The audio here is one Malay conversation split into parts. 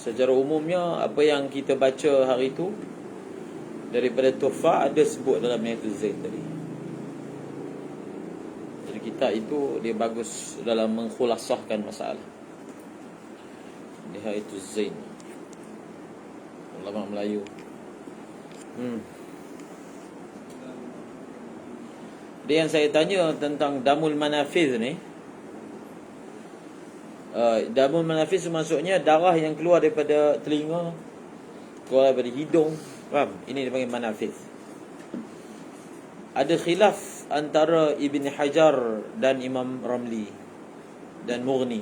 secara umumnya apa yang kita baca hari itu daripada Tuhfah ada sebut dalam Nihayatul Zain tadi. Jadi kitab itu dia bagus dalam mengkhulasahkan masalah. Nihayatul Zain, ulama Melayu. Dia yang saya tanya tentang Damul Manafiz ni, Damul Manafiz maksudnya darah yang keluar daripada telinga, keluar daripada hidung. Faham? Ini dipanggil Manafiz. Ada khilaf antara Ibn Hajar dan Imam Ramli dan Mughni.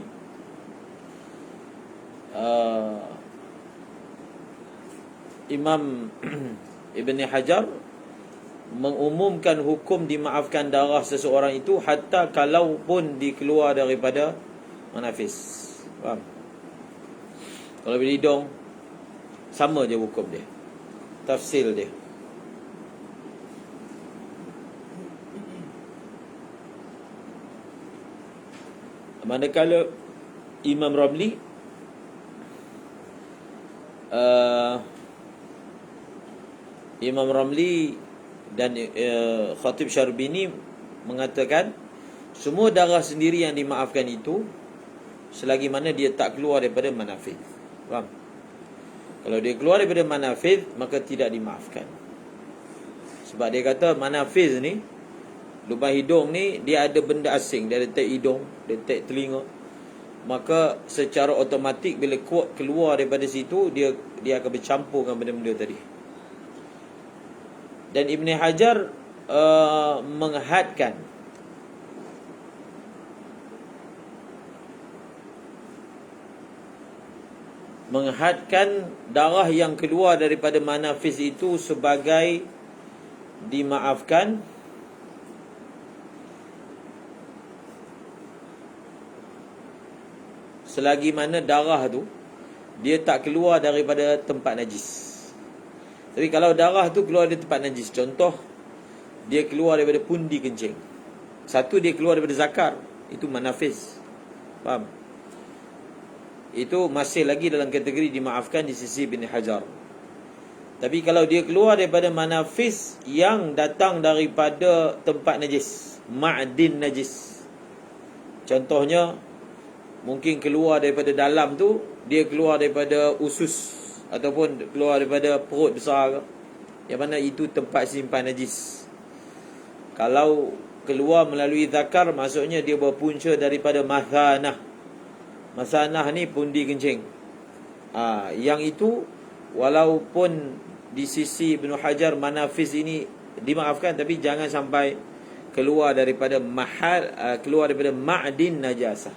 Imam Ibn Hajar mengumumkan hukum dimaafkan darah seseorang itu hatta kalau pun dikeluar daripada manafis. Faham? Kalau bila hidung, sama je hukum dia, tafsil dia. Manakala Imam Ramli Imam Ramli dan Khatib Syarbini mengatakan semua darah sendiri yang dimaafkan itu selagi mana dia tak keluar daripada manafid. Faham? Kalau dia keluar daripada manafid, maka tidak dimaafkan. Sebab dia kata manafid ni, lubang hidung ni, dia ada benda asing. Dia detek hidung, dia detek telinga. Maka secara otomatik bila keluar daripada situ, dia akan bercampur dengan benda-benda tadi. Dan Ibn Hajar menghadkan darah yang keluar daripada manafis itu sebagai dimaafkan selagi mana darah tu dia tak keluar daripada tempat najis. Tapi kalau darah tu keluar dari tempat najis, contoh dia keluar daripada pundi kencing, satu dia keluar daripada zakar, itu manafis. Faham? Itu masih lagi dalam kategori dimaafkan di sisi Ibn Hajar. Tapi kalau dia keluar daripada manafis yang datang daripada tempat najis, ma'din najis, contohnya mungkin keluar daripada dalam tu, dia keluar daripada usus ataupun keluar daripada perut besar, yang mana itu tempat simpan najis. Kalau keluar melalui zakar, maksudnya dia berpunca daripada mathanah. Mathanah ni pundi kencing. Yang itu walaupun di sisi Ibn Hajar manafis ini dimaafkan, tapi jangan sampai keluar daripada keluar daripada ma'din najasah.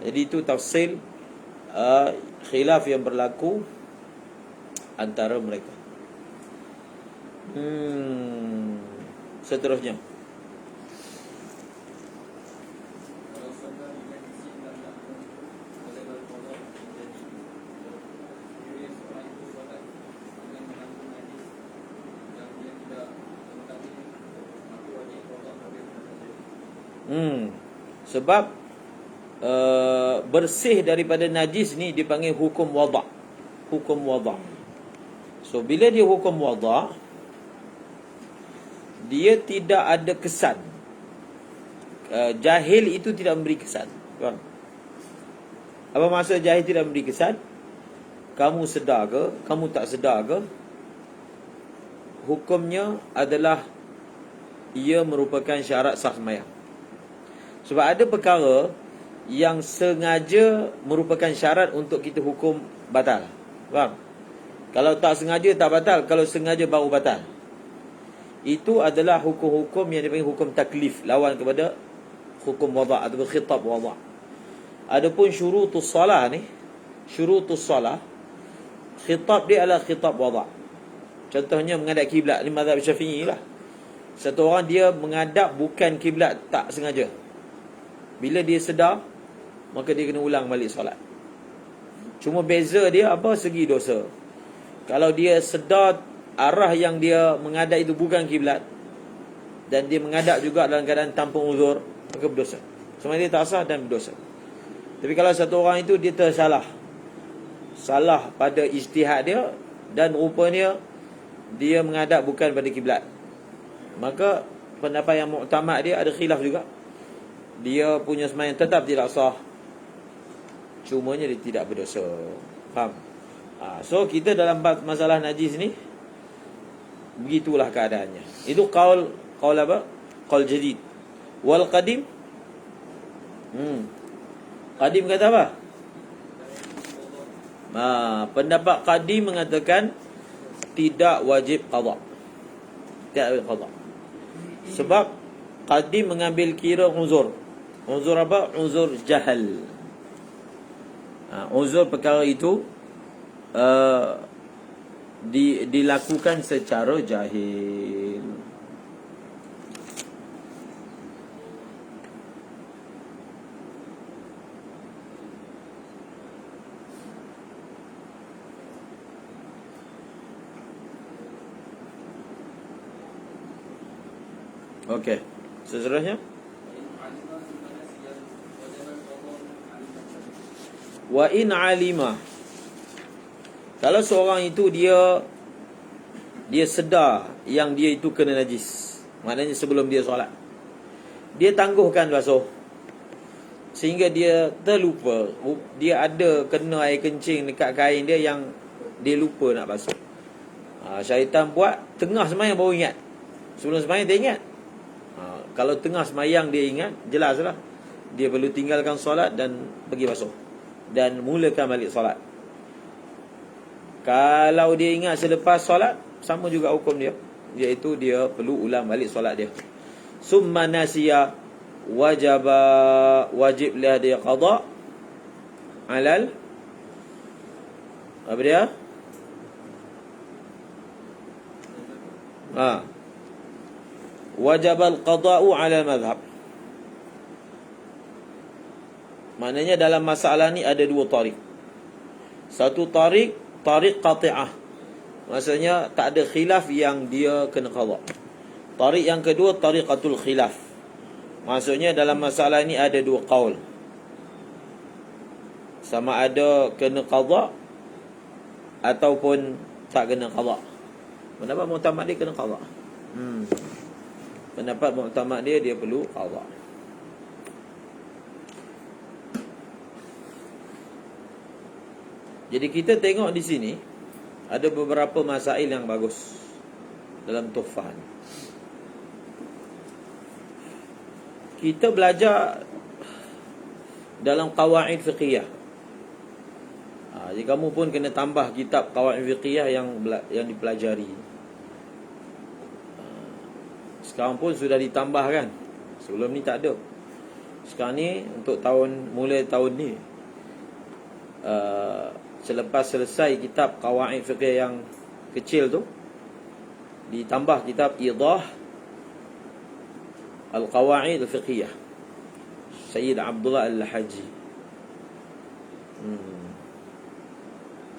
Jadi itu tafsil khilaf yang berlaku antara mereka. Seterusnya, sebab bersih daripada najis ni dipanggil hukum wada'. Hukum wada'. So bila dia hukum wada', dia tidak ada kesan. Jahil itu tidak memberi kesan. Faham? Apa maksud jahil tidak memberi kesan? Kamu sedar ke, kamu tak sedar ke, hukumnya adalah ia merupakan syarat sah sembahyang. Sebab ada perkara yang sengaja merupakan syarat untuk kita hukum batal. Faham? Kalau tak sengaja tak batal, kalau sengaja baru batal. Itu adalah hukum-hukum yang dipanggil hukum taklif, lawan kepada hukum wada' atau khitab wada'. Adapun syurutus salah ni, syurutus salah, khitab dia adalah khitab wada'. Contohnya menghadap kiblat, ni mazhab Syafi'i lah. Satu orang dia menghadap bukan kiblat tak sengaja, bila dia sedar, maka dia kena ulang balik solat. Cuma beza dia apa? Segi dosa. Kalau dia sedar arah yang dia menghadap itu bukan kiblat, dan dia menghadap juga dalam keadaan tanpa uzur, maka berdosa. Semua dia tak sah dan berdosa. Tapi kalau satu orang itu dia tersalah, salah pada ijtihad dia dan rupanya dia menghadap bukan pada kiblat, maka pendapat yang muktamad dia ada khilaf juga. Dia punya sembahyang tetap tidak sah, cumanya dia tidak berdosa. Faham? So kita dalam masalah najis ni begitulah keadaannya. Itu qaul apa? Qaul jadid. Wal qadim, qadim kata apa? Pendapat qadim mengatakan tidak wajib qada. Tidak wajib qada. Sebab qadim mengambil kira uzur. Uzur apa? Uzur jahal. Uzur perkara itu dilakukan secara jahil. Okey, seterusnya wa in alima, kalau seorang itu dia sedar yang dia itu kena najis, maknanya sebelum dia solat dia tangguhkan basuh sehingga dia terlupa, dia ada kena air kencing dekat kain dia yang dia lupa nak basuh. Syaitan buat tengah sembahyang baru ingat. Sebelum sembahyang dia ingat. Kalau tengah sembahyang dia ingat, jelaslah dia perlu tinggalkan solat dan pergi basuh dan mulakan balik solat. Kalau dia ingat selepas solat, sama juga hukum dia, iaitu dia perlu ulang balik solat dia. Summa nasiya wajib lah dia qada alal apa dia? Wajib al-qada'u ala madhab. Maknanya dalam masalah ni ada dua tarik. Satu tarik qati'ah, maksudnya tak ada khilaf yang dia kena qada'. Tarik yang kedua tariqatul khilaf, maksudnya dalam masalah ni ada dua qaul, sama ada kena qada' ataupun tak kena qada'. Pendapat muktamad dia kena qada'. Pendapat muktamad dia perlu qada'. Jadi kita tengok di sini ada beberapa masail yang bagus dalam tuhfah ni. Kita belajar dalam qawaid fiqhiyah. Jadi kamu pun kena tambah kitab qawaid fiqhiyah yang dipelajari. Sekarang pun sudah ditambahkan. Sebelum ni tak ada. Sekarang ni untuk mulai tahun ni, selepas selesai kitab qawaid fiqh yang kecil tu, ditambah kitab Idah Al-Qawaid Al-Fiqhiyah Sayyid Abdullah Al-Haji.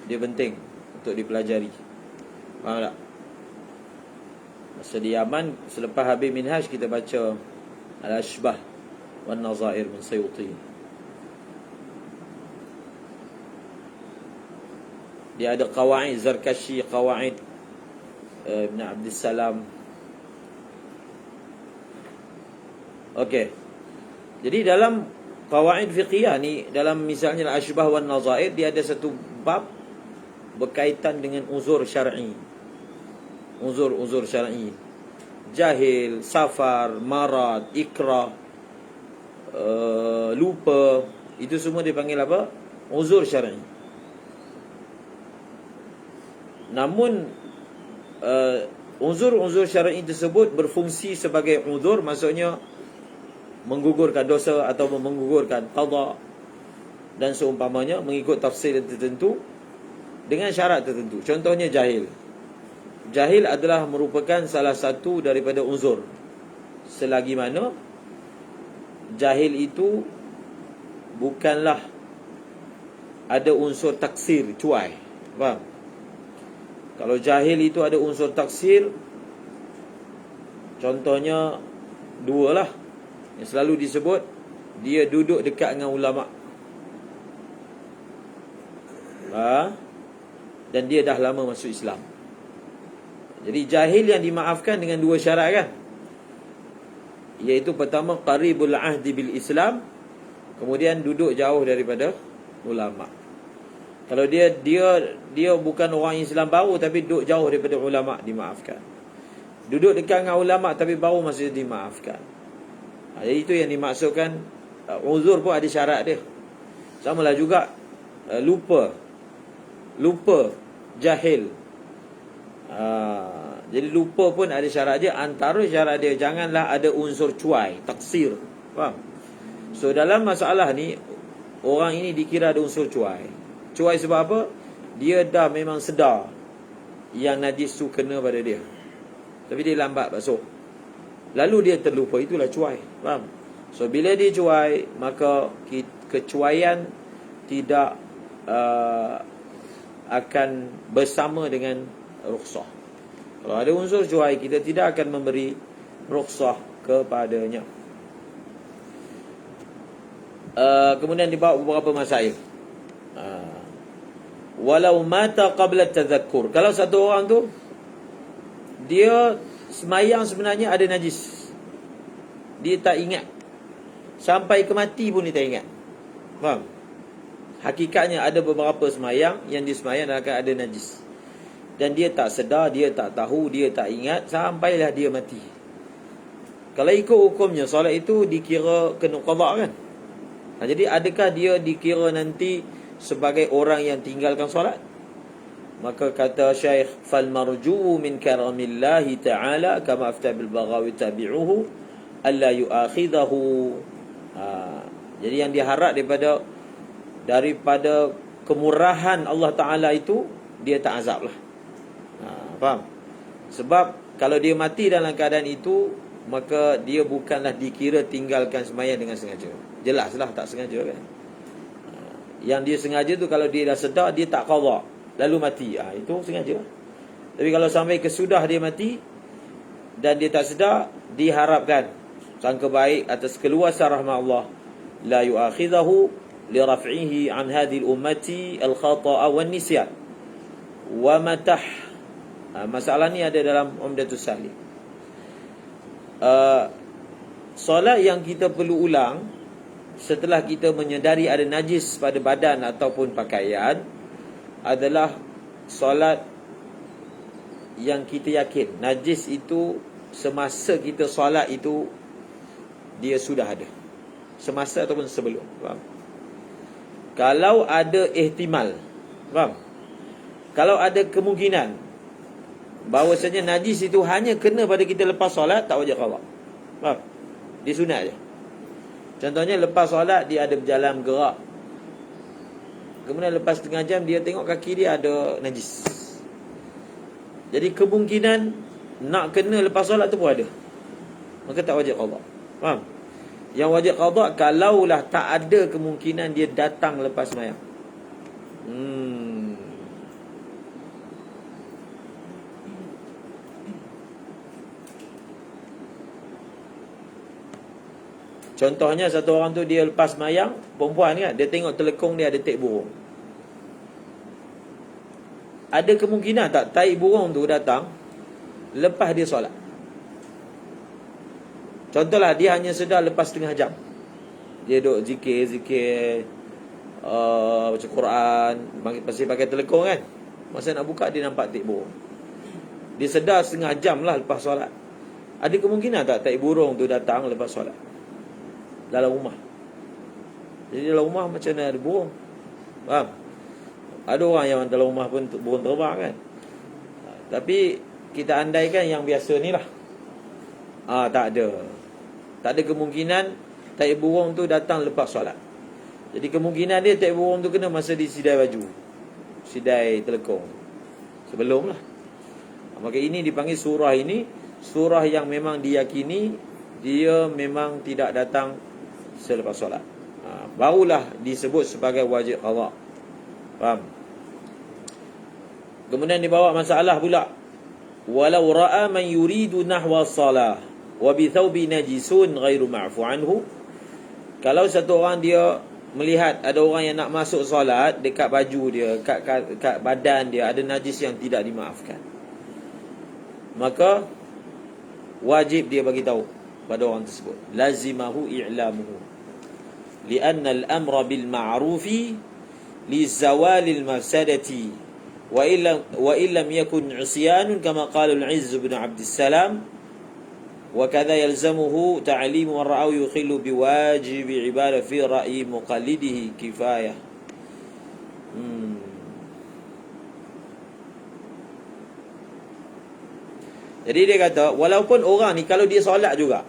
Dia penting untuk dipelajari. Faham tak? Masa di Yaman, selepas habis Minhaj, kita baca Al-Ashbah Wan Nazair min Sayuti. Dia ada qawaid Zarkashi, qawaid Ibn Abdissalam. Okey. Jadi dalam qawaid fiqhiyah ni, dalam misalnya Al-Ashbah Wan Nazair, dia ada satu bab berkaitan dengan uzur syar'i. Uzur syar'i, jahil, safar, marad, ikrah, lupa, itu semua dipanggil apa? Uzur syar'i. Namun uzur syar'i tersebut berfungsi sebagai uzur, maksudnya menggugurkan dosa atau menggugurkan qada dan seumpamanya, mengikut tafsir tertentu dengan syarat tertentu. Contohnya jahil. Jahil adalah merupakan salah satu daripada uzur, selagi mana jahil itu bukanlah ada unsur taksir, cuai. Faham? Kalau jahil itu ada unsur taksir, contohnya dua lah yang selalu disebut, dia duduk dekat dengan ulama'. Dan dia dah lama masuk Islam. Jadi jahil yang dimaafkan dengan dua syarat kan, iaitu pertama qaribul ahdi bil Islam, kemudian duduk jauh daripada ulama. Kalau dia bukan orang Islam baru tapi duduk jauh daripada ulama, dimaafkan. Duduk dekat dengan ulama tapi baru masih dimaafkan. Jadi itu yang dimaksudkan uzur pun ada syarat dia. Samalah juga lupa, jahil. Jadi lupa pun ada syarat dia. Antara syarat dia, janganlah ada unsur cuai, taksir. Faham? So dalam masalah ni, orang ini dikira ada unsur cuai. Cuai sebab apa? Dia dah memang sedar yang najis tu kena pada dia, tapi dia lambat basuh, lalu dia terlupa. Itulah cuai. Faham? So bila dia cuai, maka kecuaian tidak akan bersama dengan rukhsah. Kalau ada unsur cuai, kita tidak akan memberi rukhsah kepadanya. Kemudian dibawa beberapa masail. Walau mata qabla tadhakkur. Kalau satu orang tu dia semayang sebenarnya ada najis, dia tak ingat, sampai ke mati pun dia tak ingat. Faham? Hakikatnya ada beberapa semayang yang dia semayang dalam keadaan ada najis, dan dia tak sedar, dia tak tahu, dia tak ingat sampailah dia mati. Kalau ikut hukumnya, solat itu dikira kena qada kan? Jadi adakah dia dikira nanti sebagai orang yang tinggalkan solat? Maka kata Syekh, fal marjuu min karamillahi ta'ala kama afta bil Baghawi tabi'uhu alla yu'akhidahu. Jadi yang diharap daripada kemurahan Allah Ta'ala itu, dia tak azab lah. Faham? Sebab kalau dia mati dalam keadaan itu, maka dia bukanlah dikira tinggalkan sembahyang dengan sengaja. Jelaslah tak sengaja kan. Yang dia sengaja tu, kalau dia dah sedar, dia tak qada lalu mati, itu sengaja. Tapi kalau sampai kesudah dia mati dan dia tak sedar, diharapkan sangka baik atas keluasan rahmat Allah, la yu'akhidahu li raf'ihi an hadhihi al-ummati al-khata'a wan nisyan wa matah. Masalah ni ada dalam Umdatus Salik. Solat yang kita perlu ulang setelah kita menyedari ada najis pada badan ataupun pakaian adalah solat yang kita yakin najis itu semasa kita solat itu dia sudah ada, semasa ataupun sebelum. Faham? Kalau ada ihtimal, faham? Kalau ada kemungkinan bahawasanya najis itu hanya kena pada kita lepas solat, tak wajib qada. Faham? Dia sunat je. Contohnya lepas solat dia ada berjalan gerak, kemudian lepas setengah jam dia tengok kaki dia ada najis. Jadi kemungkinan nak kena lepas solat tu pun ada, maka tak wajib qada. Faham? Yang wajib qada kalaulah tak ada kemungkinan dia datang lepas sembahyang. Contohnya satu orang tu dia lepas sembahyang, perempuan kan, dia tengok telekong dia ada taik burung. Ada kemungkinan tak taik burung tu datang lepas dia solat? Contohlah dia hanya sedar lepas setengah jam, dia duduk zikir baca Quran, masih pakai telekong kan, masa nak buka dia nampak taik burung. Dia sedar setengah jam lah lepas solat. Ada kemungkinan tak taik burung tu datang lepas solat dalam rumah? Jadi dalam rumah macam mana ada burung? Faham? Ada orang yang dalam rumah pun burung terbang kan. Tapi kita andaikan yang biasa ni lah, tak ada kemungkinan taik burung tu datang lepas solat. Jadi kemungkinan dia taik burung tu kena masa di sidai baju, sidai telekong sebelum lah. Maka ini dipanggil surah ini, surah yang memang diyakini dia memang tidak datang selepas solat, barulah disebut sebagai wajib qada. Faham? Kemudian dibawa masalah pula, walau ra'a man yuridu nahwa salah wa bi thawbi najisun ghairu ma'fu anhu. Kalau satu orang dia melihat ada orang yang nak masuk solat, dekat baju dia, kat badan dia ada najis yang tidak dimaafkan, maka wajib dia bagi tahu pada orang tersebut. Lazimahu i'lamuhu lianna al-amra bil ma'rufi li zawalil mafsadati wa illam yakun 'isyanun kama qala al-'Izz bin Abdussalam wa kadha yalzamuhu ta'limu man ra'ahu yukhillu biwajibi ibadah fi ra'yi muqallidihi kifayah. Jadi dia kata, walaupun orang ni kalau dia solat juga,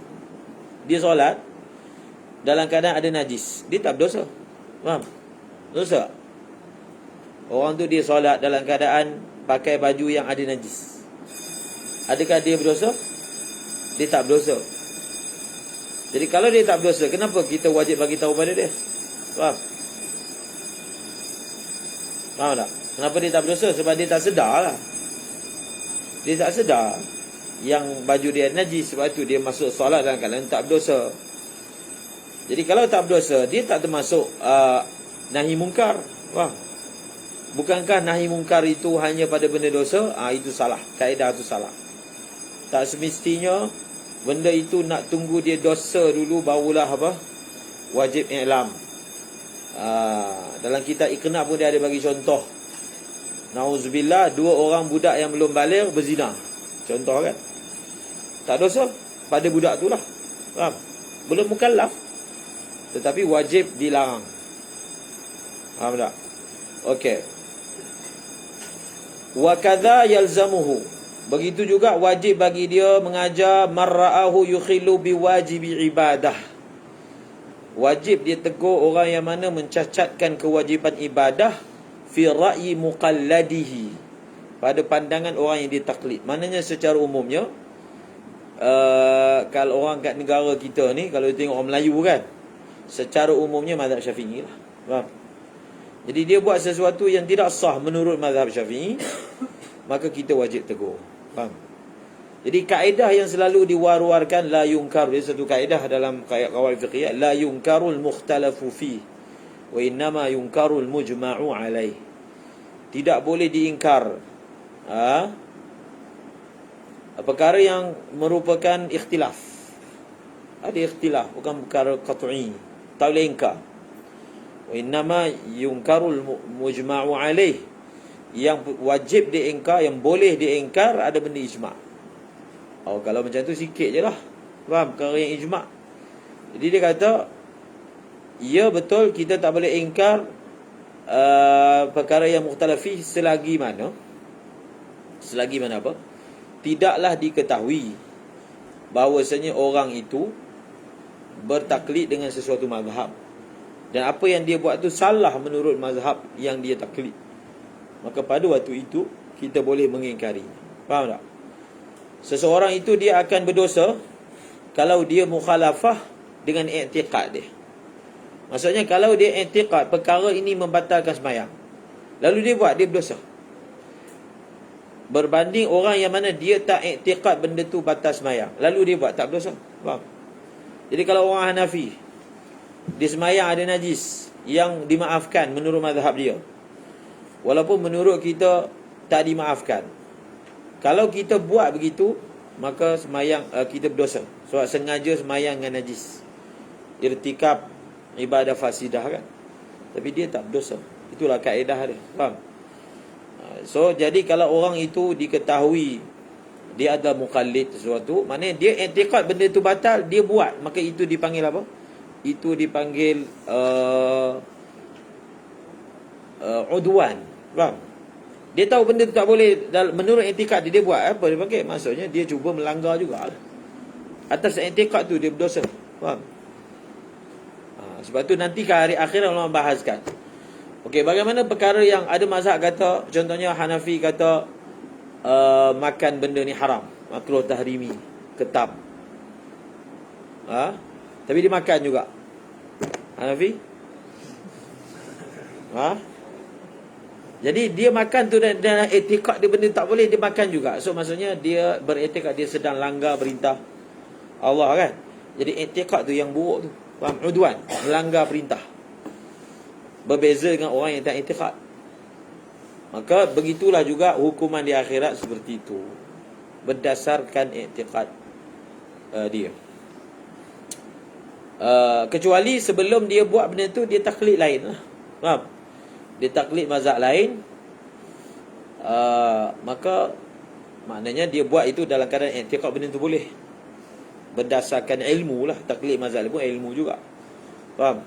dia solat dalam keadaan ada najis, dia tak berdosa. Faham? Dosa. Orang tu dia solat dalam keadaan pakai baju yang ada najis, adakah dia berdosa? Dia tak berdosa. Jadi kalau dia tak berdosa, kenapa kita wajib bagi tahu pada dia? Faham? Faham tak? Kenapa dia tak berdosa? Sebab dia tak sedar lah. Dia tak sedar yang baju dia najis, sebab tu dia masuk solat dalam keadaan tak berdosa. Jadi kalau tak berdosa, dia tak termasuk nahi mungkar. Faham? Bukankah nahi mungkar itu hanya pada benda dosa? Itu salah. Kaedah tu salah. Tak semestinya benda itu nak tunggu dia dosa dulu barulah wajib i'lam. Dalam kitab Iqna pun dia ada bagi contoh. Nauzubillah, 2 orang budak yang belum baligh berzina. Contoh kan. Tak dosa pada budak tu lah. Faham? Belum mukallaf, tetapi wajib dilarang. Faham tak? Okey. Wa kadza yalzamuhu, begitu juga wajib bagi dia mengajar marra'ahu yukhilu biwajibi ibadah. Wajib dia tegur orang yang mana mencacatkan kewajiban ibadah fi ra'yi muqalladihi, pada pandangan orang yang ditaklid. Maknanya secara umumnya, kalau orang kat negara kita ni, kalau tengok orang Melayu kan, secara umumnya mazhab Syafi'i lah. Faham? Jadi dia buat sesuatu yang tidak sah menurut mazhab Syafi'i, maka kita wajib tegur. Faham? Jadi kaedah yang selalu diwar-warkan, la yunkar, dia satu kaedah dalam qawaid fiqhiyah, la yunkarul mukhtalafu fi wa innama yunkarul mujma'u alaih. Tidak boleh diingkar perkara yang merupakan ikhtilaf. Ada ikhtilaf, bukan perkara qat'i, tak boleh ingkar. Wa innama yunkarul mujma'u alaih, yang wajib diingkar, yang boleh diingkar ada benda ijma'. Kalau macam tu sikit je lah. Faham? Perkara yang ijma'. Jadi dia kata, ya betul, kita tak boleh ingkar perkara yang mukhtalafi selagi mana apa? Tidaklah diketahui bahawasanya orang itu bertaklid dengan sesuatu mazhab, dan apa yang dia buat tu salah menurut mazhab yang dia taklid, maka pada waktu itu kita boleh mengingkari. Faham tak? Seseorang itu dia akan berdosa kalau dia mukhalafah dengan i'tiqad dia. Maksudnya kalau dia i'tiqad perkara ini membatalkan sembahyang, lalu dia buat, dia berdosa. Berbanding orang yang mana dia tak i'tiqad benda tu batal sembahyang, lalu dia buat, tak berdosa. Faham? Jadi kalau orang Hanafi, dia sembahyang ada najis yang dimaafkan menurut mazhab dia, walaupun menurut kita tak dimaafkan. Kalau kita buat begitu, maka sembahyang kita berdosa, sebab sengaja sembahyang dengan najis, irtikab ibadah fasidah kan. Tapi dia tak berdosa. Itulah kaedah dia. Faham? So jadi kalau orang itu diketahui dia ada muqallid sesuatu, maknanya dia i'tiqad benda itu batal, dia buat, maka itu dipanggil apa? Itu dipanggil udwan. Faham? Dia tahu benda tu tak boleh, menurut i'tiqad dia buat, apa dia panggil? Maksudnya dia cuba melanggar jugalah. Atas i'tiqad tu dia berdosa. Faham? Sebab tu nanti ke hari akhir ulama bahaskan. Okey, bagaimana perkara yang ada mazhab kata, contohnya Hanafi kata makan benda ni haram, makruh tahrimi, ketam. Tapi dia makan juga. Hanafi? Jadi dia makan tu dan etikad dia benda tak boleh, dia makan juga. So maksudnya dia beretikad dia sedang langgar perintah Allah kan. Jadi etikad tu yang buruk tu. Faham? Udwan, melanggar perintah. berbeza dengan orang yang tak i'tiqad. Maka begitulah juga hukuman di akhirat seperti itu, berdasarkan i'tiqad dia. Kecuali sebelum dia buat benda tu, dia taklid lain lah. Faham? Dia taklid mazhab lain, maka maknanya dia buat itu dalam keadaan i'tiqad benda tu boleh, berdasarkan ilmu lah. Taklid mazhab pun ilmu juga. Faham?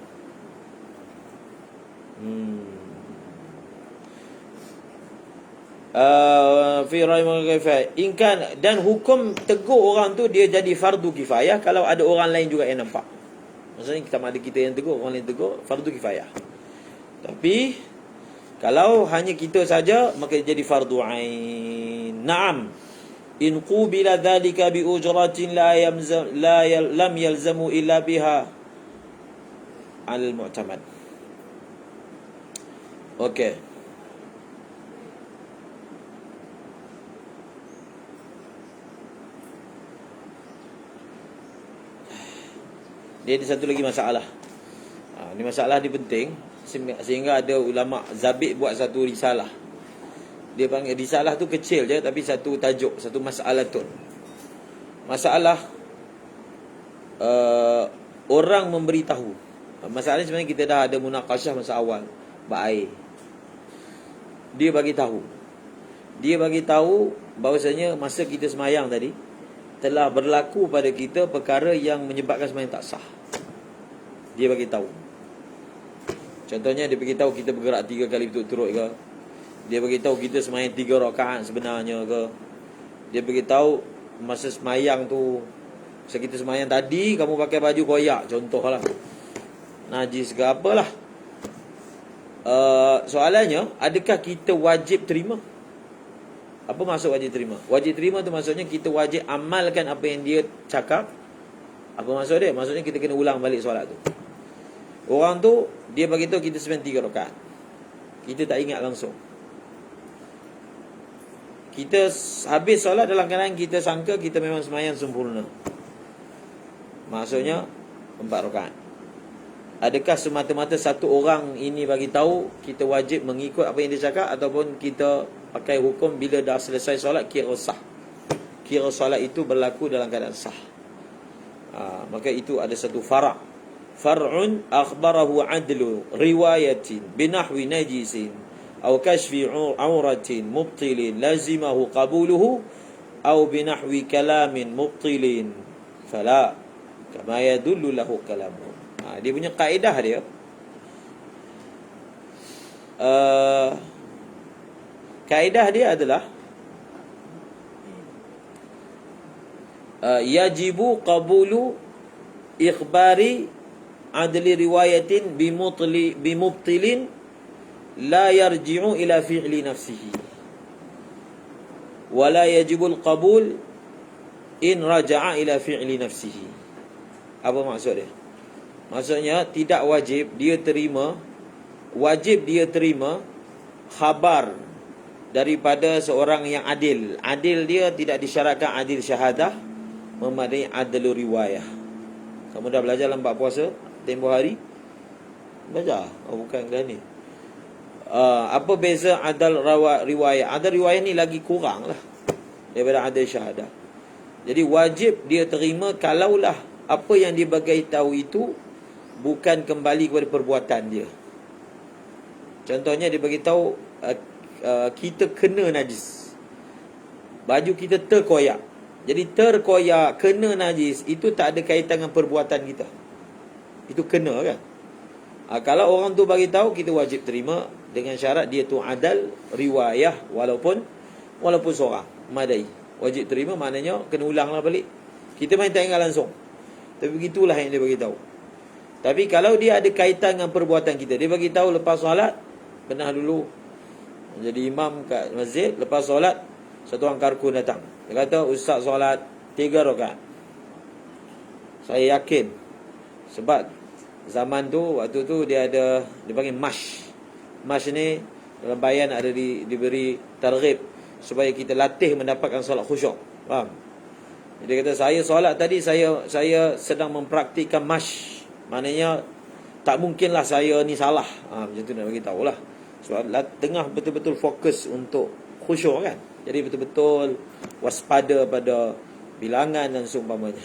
Fi rahimah kifayah. Inkan, dan hukum tegur orang tu dia jadi fardu kifayah kalau ada orang lain juga yang nampak. Maksudnya kita ada kita yang tegur, orang lain tegur, fardu kifayah. Tapi kalau hanya kita saja, maka jadi fardu ain. Naam. In qubila dhalika bi ujratin lam yalzamu illa biha al-mu'tamad. Okey. Dia ada satu lagi masalah. Ini masalah ni penting, sehingga ada ulama Zabid buat satu risalah. Dia panggil risalah tu kecil je, tapi satu tajuk, satu masalah tu. Masalah orang memberitahu. Masalah ni sebenarnya kita dah ada munaqasyah masa awal bab air. Dia bagi tahu bahawasanya masa kita semayang tadi telah berlaku pada kita perkara yang menyebabkan semayang tak sah. Dia bagi tahu. Contohnya dia bagi tahu kita bergerak 3 kali berturut-turut ke. Dia bagi tahu kita semayang 3 rakaat sebenarnya ke. Dia bagi tahu masa semayang tu, masa kita semayang tadi kamu pakai baju koyak contohlah, najis ke apalah. Soalannya, adakah kita wajib terima? Apa maksud wajib terima? Wajib terima tu maksudnya kita wajib amalkan apa yang dia cakap. Apa maksud dia? Maksudnya kita kena ulang balik solat tu. Orang tu dia bagi tahu kita semayang 3 rakaat, kita tak ingat langsung. Kita habis solat dalam keadaan kita sangka kita memang semayang sempurna, maksudnya 4 rakaat. Adakah semata-mata satu orang ini bagi tahu kita wajib mengikut apa yang dia cakap, ataupun kita pakai hukum bila dah selesai solat kira sah, kira solat itu berlaku dalam keadaan sah? Maka itu ada satu far'un akhbarahu adlu riwayatin binahwi najisin aw kashfi auratin mubtilin lazimahu qabuluhu aw binahwi kalamin mubtilin fala kama yadullu lahu kalamu. Dia punya kaedah dia, kaedah dia adalah yajibu qabulu ikhbari adli riwayatin bimubtilin la yarji'u ila fi'li nafsihi wa la yajibul qabul in raja'a ila fi'li nafsihi. Apa maksud dia? Maksudnya tidak wajib dia terima, wajib dia terima khabar daripada seorang yang adil. Adil dia tidak disyaratkan adil syahadah, memadai adil riwayah. Kamu dah belajar dalam bab puasa tempoh hari? Belajar? Oh, bukan ke ni. Apa beza adil riwayah? Adil riwayah ni lagi kurang lah daripada adil syahadah. Jadi wajib dia terima kalaulah apa yang dia bagi tahu itu bukan kembali kepada perbuatan dia. Contohnya dia bagi tahu kita kena najis, baju kita terkoyak. Jadi terkoyak, kena najis, itu tak ada kaitan dengan perbuatan kita. Itu kena kan? Kalau orang tu bagi tahu, kita wajib terima dengan syarat dia tu adal riwayah, walaupun seorang madai. Wajib terima maknanya kena ulanglah balik. Kita main tak ingat langsung, tapi begitulah yang dia bagi tahu. Tapi kalau dia ada kaitan dengan perbuatan kita, dia bagi tahu lepas solat, pernah dulu jadi imam kat masjid, lepas solat satu orang karkun datang. Dia kata, ustaz solat 3 rakaat. Saya yakin, sebab zaman tu, waktu tu dia ada, dia panggil mash. Mash ni dalam bayan ada diberi targhib supaya kita latih mendapatkan solat khusyuk. Faham? Dia kata, saya solat tadi, saya sedang mempraktikkan mash. Maknanya tak mungkinlah saya ni salah. Macam tu nak bagi tahulah. Sebab tengah betul-betul fokus untuk khusyuk kan. Jadi betul-betul waspada pada bilangan dan seumpamanya.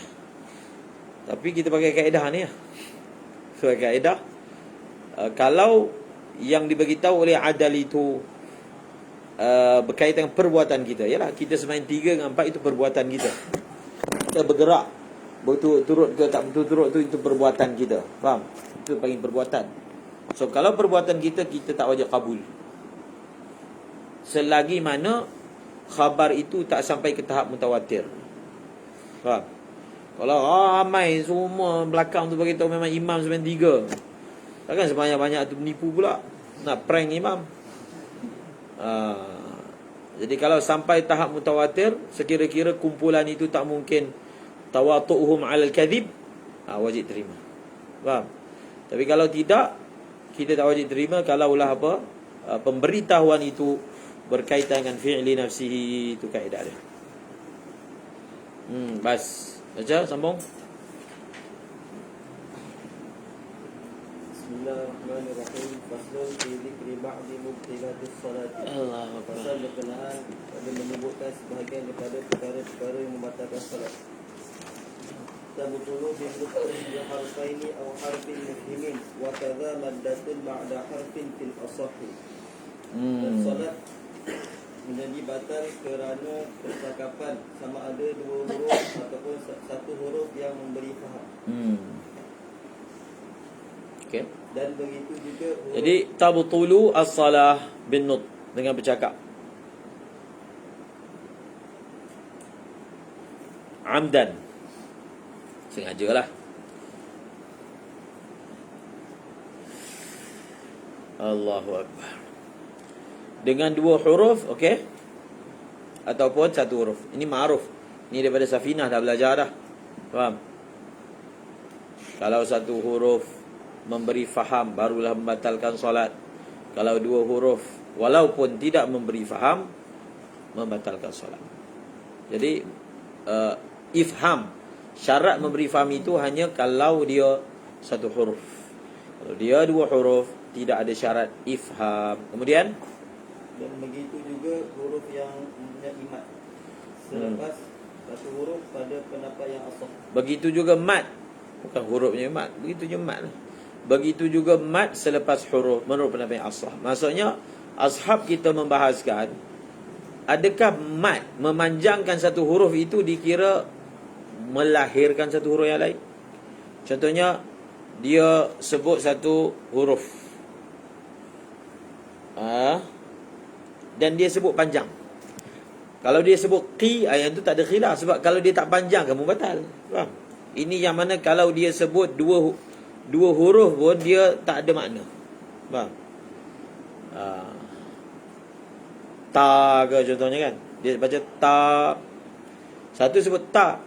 Tapi kita pakai kaedah ni lah. Sebagai kaedah, kalau yang dibagi tahu oleh adal itu berkaitan dengan perbuatan kita, yalah kita sembahyang 3 dengan 4 itu perbuatan kita. Kita bergerak betul-turut ke tak betul-turut tu, itu perbuatan kita. Faham? Itu panggil perbuatan. So kalau perbuatan kita tak wajib kabul, selagi mana khabar itu tak sampai ke tahap mutawatir. Faham? Kalau ramai semua belakang tu bagi tahu memang imam sembahyang 3, takkan sebanyak-banyak tu menipu pula, nak prank imam. Jadi kalau sampai tahap mutawatir, sekira-kira kumpulan itu tak mungkin tawatu'uhum 'alal kadhib, wajib terima. Faham? Tapi kalau tidak, kita tak wajib terima kalaulah pemberitahuan itu berkaitan dengan fi'li nafsihi, itu kaedah dia. Bas. Baca, sambung. Bismillahirrahmanirrahim. Faslun fi dzikri ba'di mubtilatis salati. Allahu akbar. Pasal berkenaan pada menyebutkan sebahagian daripada perkara-perkara yang membatalkan salat. Tabutulu bi mutaqaddim harfaini aw harfin mufhimin wa kadza maddatun ba'da harfin fil asahi. Dan salat menjadi batal kerana percakapan, sama ada 2 huruf ataupun 1 huruf yang memberi faham. Okey. Dan begitu juga huruf. Jadi tabtulu as-salah bin nut, dengan bercakap. Amdan, sengajalah. Allahu akbar. Dengan 2 huruf, okey, ataupun 1 huruf. Ini ma'ruf. Ini daripada Safinah dah belajar dah. Faham? Kalau 1 huruf memberi faham, barulah membatalkan solat. Kalau 2 huruf walaupun tidak memberi faham, membatalkan solat. Jadi ifham, syarat memberi faham itu hanya kalau dia 1 huruf. Kalau dia 2 huruf, tidak ada syarat ifham. Kemudian, dan begitu juga huruf yang mempunyai mat selepas 1 huruf pada pendapat yang asah. Begitu juga mat, bukan hurufnya mat, begitu juga mat. Begitu juga mat selepas huruf menurut pendapat yang asah. Maksudnya ashab kita membahaskan, adakah mat memanjangkan 1 huruf itu dikira melahirkan 1 huruf yang lain? Contohnya, dia sebut 1 huruf, dan dia sebut panjang. Kalau dia sebut qi, yang itu tak ada khilaf. Sebab kalau dia tak panjang, kamu batal. Faham? Ini yang mana kalau dia sebut dua huruf pun, dia tak ada makna. Faham? Ta ke contohnya kan, dia baca ta, satu sebut ta,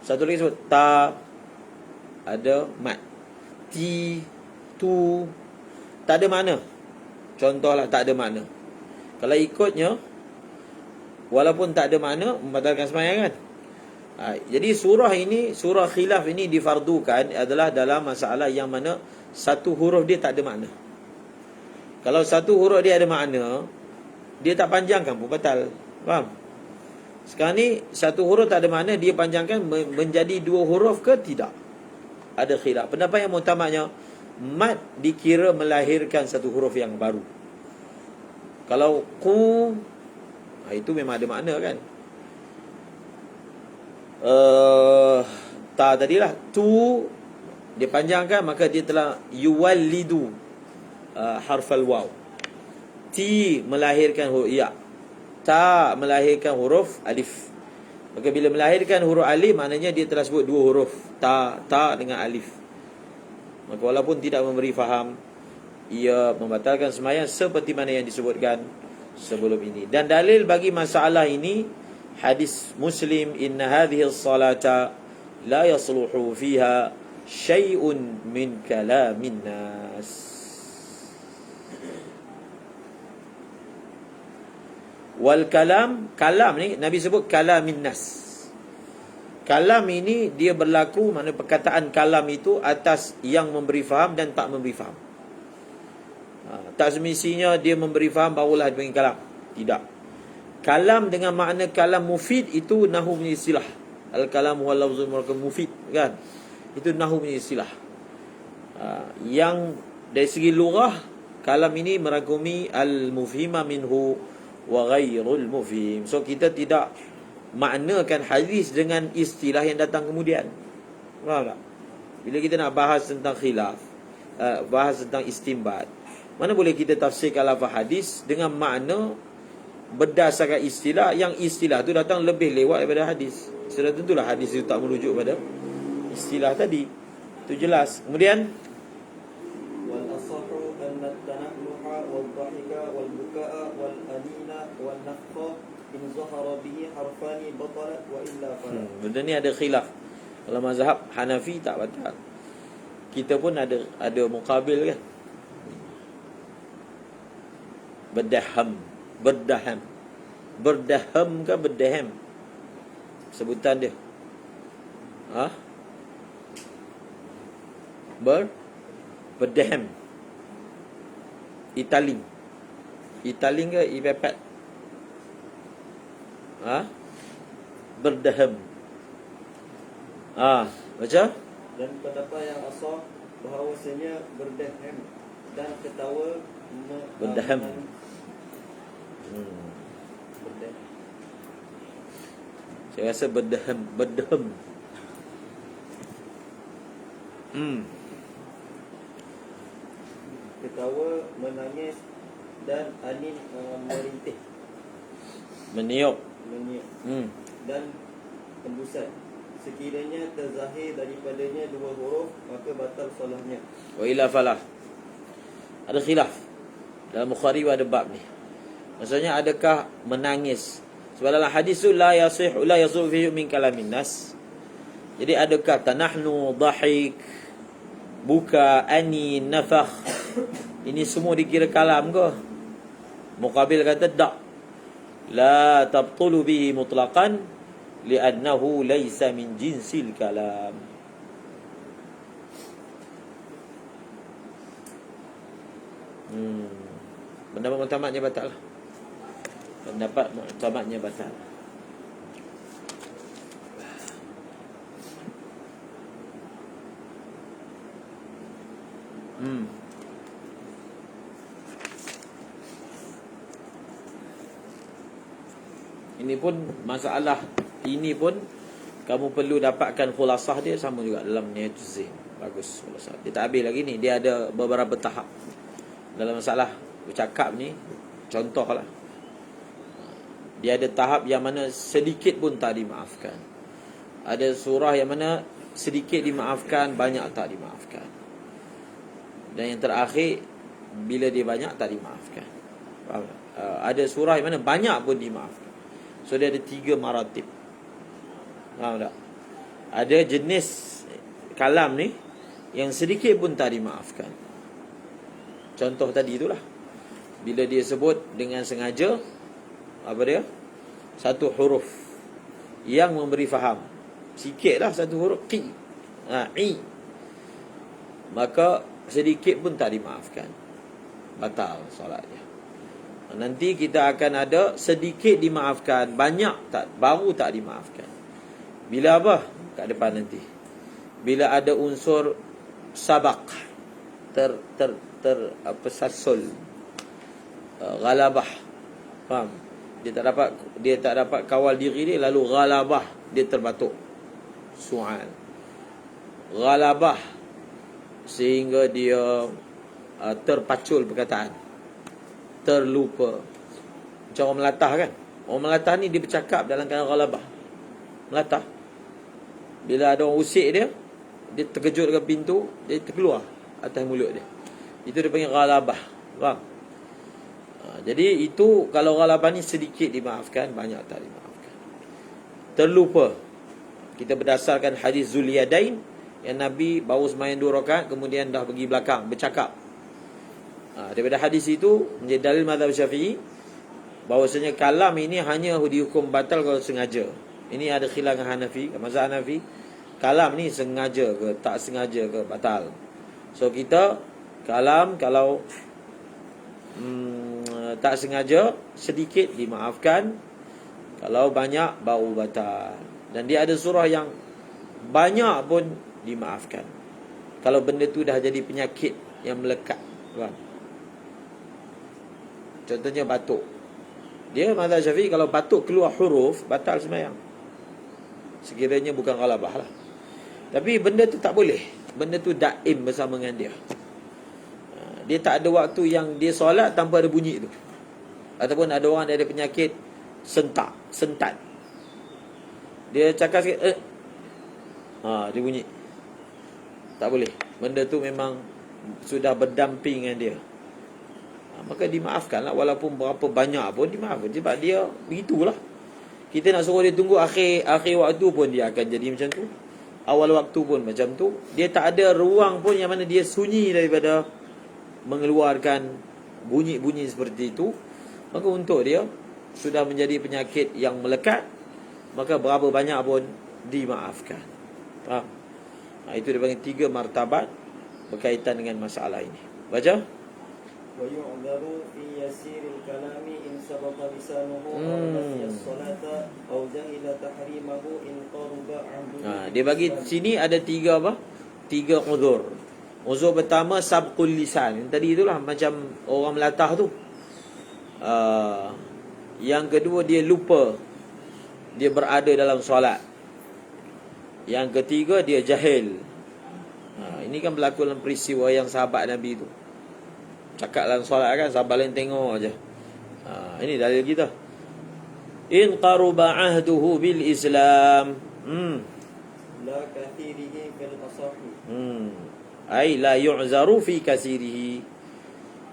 satu lagi sebut ta, ada mat. Ti, tu, tak ada makna. Contohlah tak ada makna. Kalau ikutnya, walaupun tak ada makna, membatalkan sembahyang kan. Jadi surah ini, surah khilaf ini difardukan adalah dalam masalah yang mana 1 huruf dia tak ada makna. Kalau 1 huruf dia ada makna, dia tak panjangkan pun batal. Faham? Sekarang ni 1 huruf tak ada makna, dia panjangkan menjadi 2 huruf ke tidak? Ada khilaf. Pendapat yang mutamaknya, mat dikira melahirkan 1 huruf yang baru. Kalau ku, itu memang ada makna kan. Ta tadilah, tu dia panjangkan, maka dia telah yuwallidu harfal waw. Ti melahirkan huruf ya. Ta melahirkan huruf alif. Maka bila melahirkan huruf alif, maknanya dia telah sebut 2 huruf, ta dengan alif. Maka walaupun tidak memberi faham, ia membatalkan sembahyang seperti mana yang disebutkan sebelum ini. Dan dalil bagi masalah ini, hadis Muslim, inna hadhihi as-salata la yasluhu fiha syai'un min kalamin nas. Wal kalam ni Nabi sebut kalamin nas. Kalam ini dia berlaku, mana perkataan kalam itu atas yang memberi faham dan tak memberi faham. Tak semestinya dia memberi faham barulah dia panggil kalam. Tidak. Kalam dengan makna kalam mufid itu nahu punya istilah. Al-kalam wal lafzul mufid, kan? Itu nahu punya istilah. Yang dari segi lughah, kalam ini merangkumi al-mufhima minhu wa ghairul mufhim. So kita tidak maknakan hadis dengan istilah yang datang kemudian. Faham tak? Bila kita nak bahas tentang khilaf, bahas tentang istinbat, mana boleh kita tafsirkan lafaz hadis dengan makna berdasarkan istilah, yang istilah tu datang lebih lewat daripada hadis. Sudah tentulah hadis itu tak merujuk pada istilah tadi. Itu jelas. Kemudian wal asahu anna at-tanahnuha wal dhahika wal bukaa wal anina wal nafkha in zahara bihi harfani batalat wa illa fala. Benda ni ada khilaf. Kalau mazhab Hanafi tak batal. Kita pun ada muqabil, kan? Berdaham ke berdaham sebutan dia? Berdaham. Italing ke ipepet? Berdaham. Baca? Dan pendapat yang asah bahawasanya berdaham dan ketawa Berdaham. Saya rasa berdaham. Ketawa, menangis dan anin merintih, Meniup. dan hembusan. Sekiranya terzahir daripadanya dua huruf, maka batal solahnya. Wa ila falah. Ada khilaf dalam Bukhari ada bab ni. Maksudnya adakah menangis? Sebab dalam hadis tu la yasih fihi min kalamin nas. Jadi adakah tanahnu, dhahik, buka, ani, nafakh, ini semua dikira kalam ke? Muqabil kata tak. La tabtulu bihi mutlaqan li'annahu laysa min jinsil kalam. Pendapat muktamadnya batal lah. Pendapat muktamadnya batal. Ini pun masalah, ini pun kamu perlu dapatkan khulasah dia, sama juga dalam Nihayatul Zain. Bagus khulasah. Dia tak habis lagi ni, dia ada beberapa tahap dalam masalah bercakap ni. Contohlah, dia ada tahap yang mana sedikit pun tak dimaafkan. Ada surah yang mana sedikit dimaafkan, banyak tak dimaafkan. Dan yang terakhir, bila dia banyak tak dimaafkan. Faham tak? Ada surah yang mana banyak pun dimaafkan. So dia ada 3 maratib. Faham tak? Ada jenis kalam ni yang sedikit pun tak dimaafkan. Contoh tadi itulah, bila dia sebut dengan sengaja, apa dia? Satu huruf yang memberi faham, sikit lah satu huruf, qi, i, maka sedikit pun tak dimaafkan, batal solatnya. Nanti kita akan ada sedikit dimaafkan, banyak tak, baru tak dimaafkan. Bila apa? Kat depan nanti, bila ada unsur sabak, sasul, ghalabah. Faham? Dia tak dapat kawal diri dia, lalu ghalabah, dia terbatuk. Su'al. Ghalabah, sehingga dia terpacul perkataan, terlupa. Macam orang melatah, kan? Orang melatah ni dia bercakap dalam keadaan ghalabah, melatah. Bila ada orang usik dia terkejut dengan pintu, dia terkeluar atas mulut dia. Itu dia panggil ghalabah. Faham? Jadi itu kalau ghalabah ni sedikit dimaafkan, banyak tak dimaafkan. Terlupa, kita berdasarkan hadis Zuliyadain yang Nabi baru sembahyang 2 rakaat kemudian dah pergi belakang bercakap. Daripada hadis itu menjadi dalil mazhab Syafi'i bahawasanya kalam ini hanya dihukum batal kalau sengaja. Ini ada khilaf dengan Hanafi, mazhab Hanafi. Kalam ni sengaja ke tak sengaja ke batal. So kita kalam kalau tak sengaja sedikit dimaafkan, kalau banyak baru batal. Dan dia ada surah yang banyak pun dimaafkan kalau benda tu dah jadi penyakit yang melekat, faham? Contohnya batuk. Dia mazhab Syafi'i kalau batuk keluar huruf batal sembahyang, sekiranya bukan ghalabah lah. Tapi benda tu tak boleh, benda tu daim bersama dengan dia. Dia tak ada waktu yang dia solat tanpa ada bunyi tu. Ataupun ada orang dia ada penyakit sentat. Dia cakap sikit dia bunyi. Tak boleh. Benda tu memang sudah berdamping dengan dia. Maka dimaafkanlah, walaupun berapa banyak pun dimaafkan. Sebab dia begitulah. Kita nak suruh dia tunggu akhir waktu pun dia akan jadi macam tu. Awal waktu pun macam tu. Dia tak ada ruang pun yang mana dia sunyi daripada mengeluarkan bunyi-bunyi seperti itu. Maka untuk dia sudah menjadi penyakit yang melekat, maka berapa banyak pun dimaafkan. Faham? Itu dia panggil 3 martabat berkaitan dengan masalah ini. Baca. Wa yu'dharu fi yasiril kalami in sabaqa lisanuhu aw nasiya as-salata aw jahila tahrimahu in qaruba 'abduhu. Dia bagi sini ada 3 apa? 3 uzur. Uzur pertama sabqul lisan. Yang tadi itulah macam orang melatah tu. Yang kedua dia lupa, dia berada dalam solat. Yang ketiga dia jahil. Ini kan berlaku dalam peristiwa yang sahabat Nabi tu cakap dalam solat kan, sahabat lain tengok aja. Ini dalil kita. In qaruba ahduhu bil Islam. La kathirihi fil asahi. Ai la yu'zaru fi kathirihi.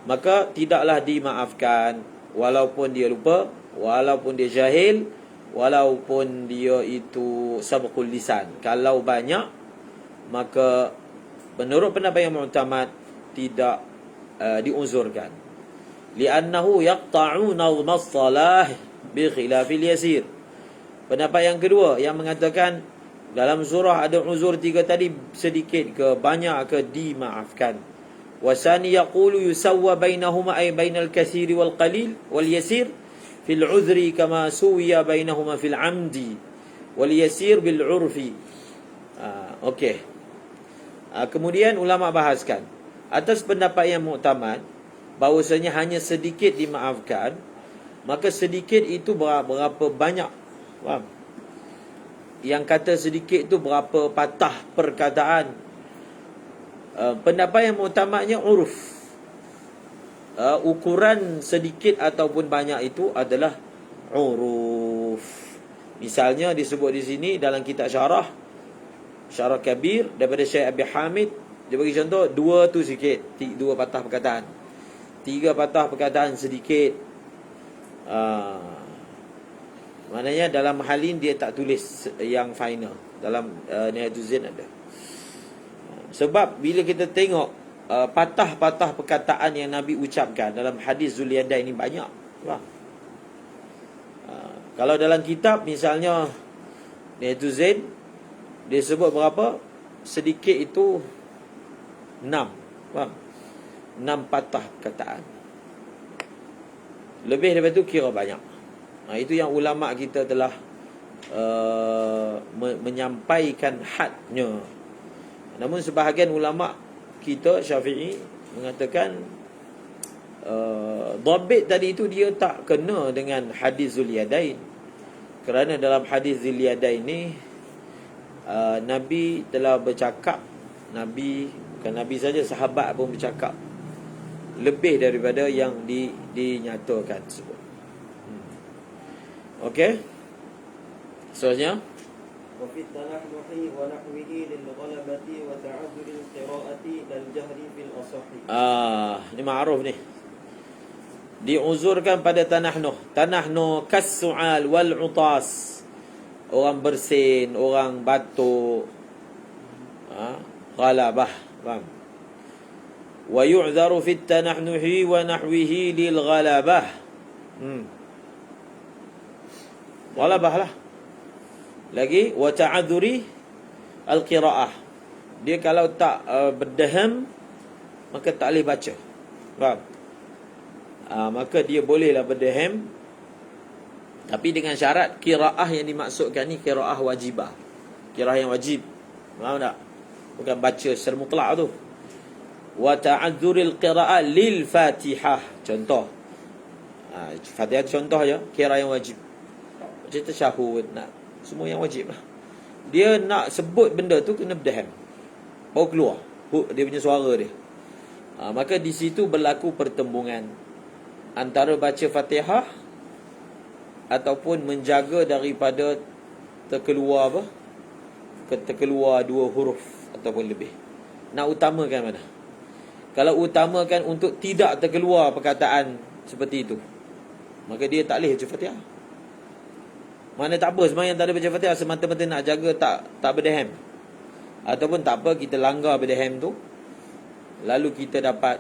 Maka tidaklah dimaafkan walaupun dia lupa, walaupun dia jahil, walaupun dia itu sabqul lisan. Kalau banyak, maka menurut pendapat yang mu'tamad tidak diuzurkan. Li'annahu yaqta'u nazm as-salah bi khilafil yasir. Pendapat yang kedua yang mengatakan dalam surah ada uzur 3 tadi, sedikit ke banyak ke dimaafkan. Wasani yaqulu yusawwa bainahuma ay bainal katsiri wal qalil wal yasir fil uzri kama suwiya bainahuma fil amdi wal yasir bil urfi. Okey. Kemudian ulama bahaskan atas pendapat yang muktamad bahawasanya hanya sedikit dimaafkan, maka sedikit itu berapa banyak, faham? Yang kata sedikit itu berapa patah perkataan. Pendapat yang muktamadnya uruf. Ukuran sedikit ataupun banyak itu adalah uruf. Misalnya disebut di sini dalam kitab Syarah Kabir daripada Syekh Abi Hamid, dia bagi contoh 2 tu sikit, 2 patah perkataan. 3 patah perkataan sedikit. Maknanya dalam hal ini dia tak tulis yang final. Dalam Nihayatul Zain ada. Sebab bila kita tengok patah-patah perkataan yang Nabi ucapkan dalam hadis Zuliyadah ini banyak. Kalau dalam kitab misalnya Nihayatul Zain, dia sebut berapa? Sedikit itu 6. Faham? 6 patah perkataan. Lebih daripada itu kira banyak. Itu yang ulama kita telah menyampaikan hadnya. Namun sebahagian ulama kita Syafi'i mengatakan dhabit tadi itu dia tak kena dengan hadis Zuliadain. Kerana dalam hadis Zuliadain ini Nabi telah bercakap, bukan Nabi saja, sahabat pun bercakap lebih daripada yang dinyatakan tersebut. Okey. Seterusnya, Wa fi tanahnuhi wa nahwihi lil ghalabati wa ta'azzur al qira'ati lil jahri fil asahi. Ini ma'ruf ni. Diuzurkan pada tanahnuh. Tanahnuh kas-su'al wal 'utas. Orang bersin, orang batuk. Ghalabah, faham? Wa yu'dharu fi tanahnuhi wa nahwihi lil ghalabah. Ghalabah lah. Lagi wa ta'adzuri al-qiraah. Dia kalau tak berdaham, maka tak boleh baca. Faham? Maka dia bolehlah berdaham, tapi dengan syarat qiraah yang dimaksudkan ni qiraah wajibah. Qiraah yang wajib. Faham tak? Bukan baca secara mutlak tu. Wa ta'adzuril qiraah lil Fatihah. Contoh. Fatihah contoh je, qiraah yang wajib. Macam tasyahud, nak semua yang wajib lah. Dia nak sebut benda tu kena berdaham, baru keluar dia punya suara dia. Maka di situ berlaku pertembungan antara baca Fatihah ataupun menjaga daripada terkeluar terkeluar 2 huruf ataupun lebih. Nak utamakan mana? Kalau utamakan untuk tidak terkeluar perkataan seperti itu, maka dia tak boleh baca Fatihah. Mana tak apa, semayang tak ada baca Fatihah, semata-mata nak jaga tak berdaham. Ataupun tak apa, kita langgar berdaham tu, lalu kita dapat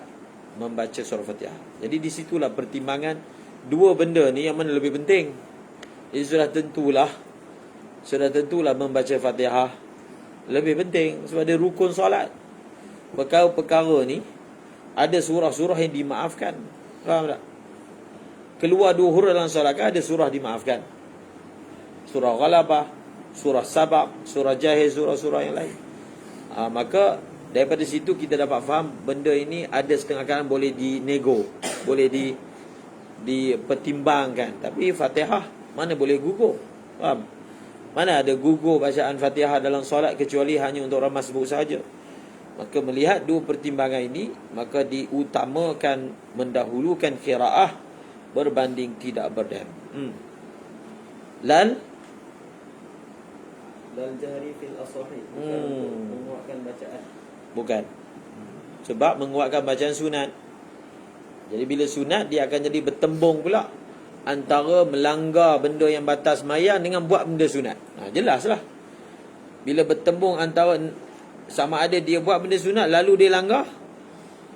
membaca surah Fatihah. Jadi di situlah pertimbangan dua benda ni yang mana lebih penting. Jadi sudah tentulah membaca Fatihah lebih penting, sebab dia rukun solat. Perkara-perkara ni ada surah-surah yang dimaafkan. Faham tak? Keluar 2 huruf dalam solat kan ada surah dimaafkan. Surah Ghalabah, surah Sabak, surah Jahil, surah-surah yang lain. Maka daripada situ kita dapat faham benda ini ada setengah kanan boleh dinego, boleh dipertimbangkan. Tapi Fatihah mana boleh gugur. Faham? Mana ada gugur bacaan Fatihah dalam solat kecuali hanya untuk ramah sebut saja. Maka melihat 2 pertimbangan ini, maka diutamakan mendahulukan qiraah berbanding tidak berdaham. Lal jahri fil asahi, bukan untuk menguatkan bacaan. Bukan. Sebab menguatkan bacaan sunat. Jadi bila sunat, dia akan jadi bertembung pula antara melanggar benda yang batas sembahyang dengan buat benda sunat. Jelaslah. Bila bertembung antara sama ada dia buat benda sunat lalu dia langgar,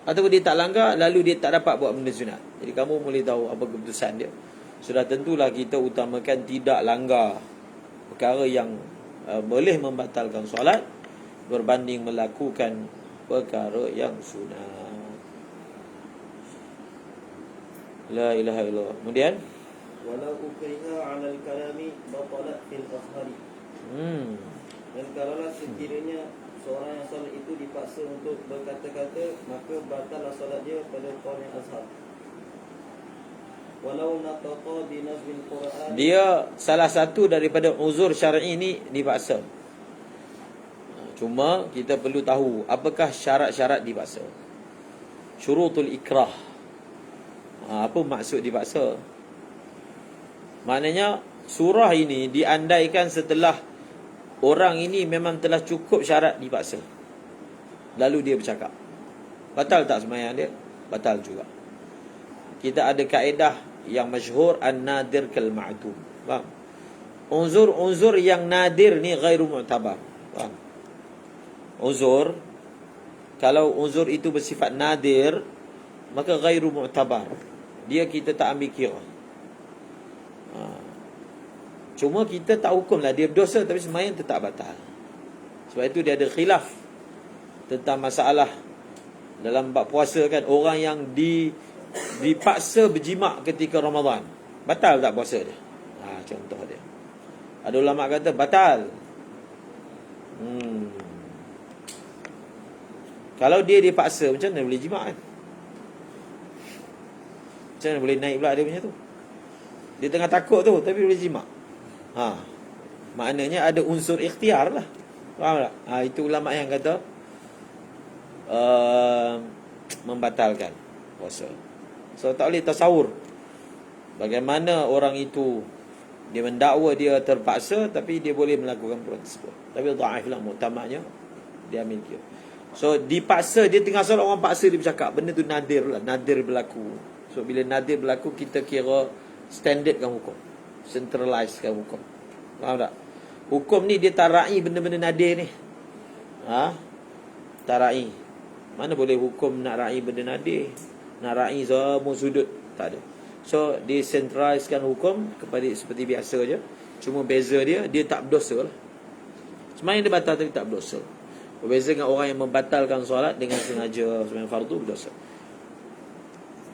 ataupun dia tak langgar lalu dia tak dapat buat benda sunat. Jadi kamu boleh tahu apa keputusan dia. Sudah tentulah kita utamakan tidak langgar perkara yang boleh membatalkan solat berbanding melakukan perkara yang sunat. La ilaha illallah. Kemudian walau ukriha 'ala al-kalami batalat fil azhari. Dan kalaulah sekiranya seorang yang solat itu dipaksa untuk berkata-kata, maka batallah solat dia pada qaul yang azhar. Walau nataqa bi nazmil Quran, dia salah satu daripada uzur syar'i ni dipaksa. Cuma kita perlu tahu apakah syarat-syarat dipaksa. Syurutul ikrah. Apa maksud dipaksa? Maknanya surah ini diandaikan setelah orang ini memang telah cukup syarat dipaksa, lalu dia bercakap, batal tak sembahyang dia? Batal juga. Kita ada kaedah yang masyhur an-nadir kal ma'dum. Faham? Uzur-uzur yang nadir ni ghairu mu'tabar. Faham? Uzur, kalau uzur itu bersifat nadir, maka ghairu mu'tabar. Dia kita tak ambil kira. Cuma kita tak hukumlah dia berdosa, tapi sembahyang tetap batal. Sebab itu dia ada khilaf tentang masalah dalam bab puasa kan. Orang yang dipaksa berjimak ketika Ramadan, batal tak puasa dia? Contoh dia. Ada ulama kata batal. Kalau dia dipaksa, macam mana boleh jimak kan? Macam mana boleh naik pula dia punya tu? Dia tengah takut tu, tapi boleh jimak. Maknanya ada unsur ikhtiar lah. Faham tak? Itu ulama yang kata membatalkan puasa. So tak boleh tasawur bagaimana orang itu dia mendakwa dia terpaksa, tapi dia boleh melakukan perbuatan tersebut. Tapi dhaif lah muktamadnya, dia ambil kira. So dipaksa, dia tengah solat orang paksa dia bercakap, benda tu nadir lah, nadir berlaku. So bila nadir berlaku, kita kira standardkan hukum, centralizekan hukum. Faham tak? Hukum ni dia tarai benda-benda nadir ni. Tarai. Mana boleh hukum nak rai benda nadir, nak rai semua sudut, tak ada. So dia centralizekan hukum kepada seperti biasa je. Cuma beza dia tak berdosa lah. Sembahyang dia batal tapi tak berdosa. Berbeza dengan orang yang membatalkan solat dengan sengaja sembahyang fardu, berdosa.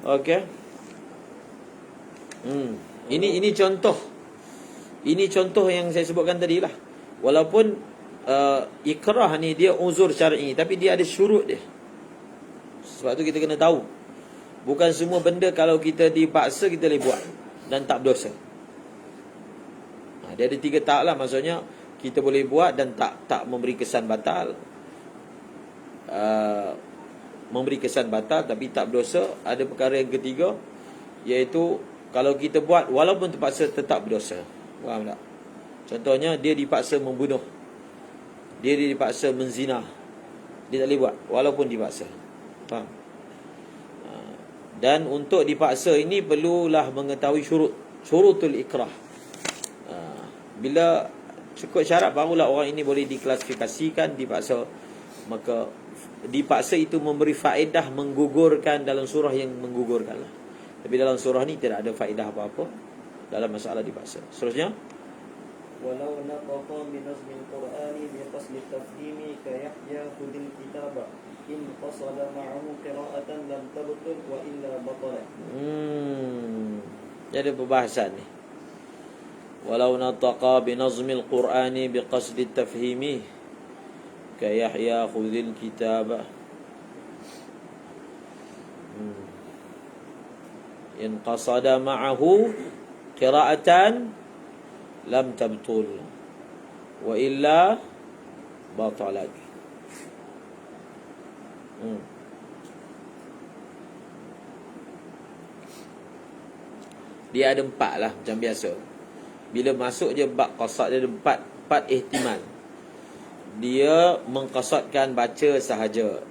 Okey. Ini contoh. Ini contoh yang saya sebutkan tadi lah. Walaupun ikrah ni dia uzur syar'i, tapi dia ada syurut dia. Sebab tu kita kena tahu. Bukan semua benda kalau kita dipaksa kita boleh buat dan tak berdosa. Dia ada 3 tahap lah. Maksudnya kita boleh buat dan tak memberi kesan batal. Memberi kesan batal tapi tak berdosa. Ada perkara yang ketiga, iaitu kalau kita buat walaupun terpaksa tetap berdosa. Faham tak? Contohnya dia dipaksa membunuh, dia dipaksa menzina, dia tak boleh buat walaupun dipaksa. Faham? Dan untuk dipaksa ini perlulah mengetahui syurutul ikrah. Bila cukup syarat barulah orang ini boleh diklasifikasikan dipaksa. Maka dipaksa itu memberi faedah menggugurkan dalam surah yang menggugurkan lah. Tapi dalam surah ni tidak ada faedah apa-apa dalam masalah dipaksa. Seterusnya, walau nataqa bi nazmil qur'ani bi qasdi tafhimi ka yahya khudil kitaba in qasada ma'ahu qira'atan lam tabtul wa illa batalat. Jadi perbahasan ni. Walau nataqa bi nazmil qur'ani bi qasdi tafhimi ka yahya khudil kitaba in qasada ma'ahu qira'atan lam tabtul wa illa batalat. Dia ada 4 lah macam biasa. Bila masuk je bab qasad, dia ada 4 ihtimal. Dia mengqasadkan baca sahaja,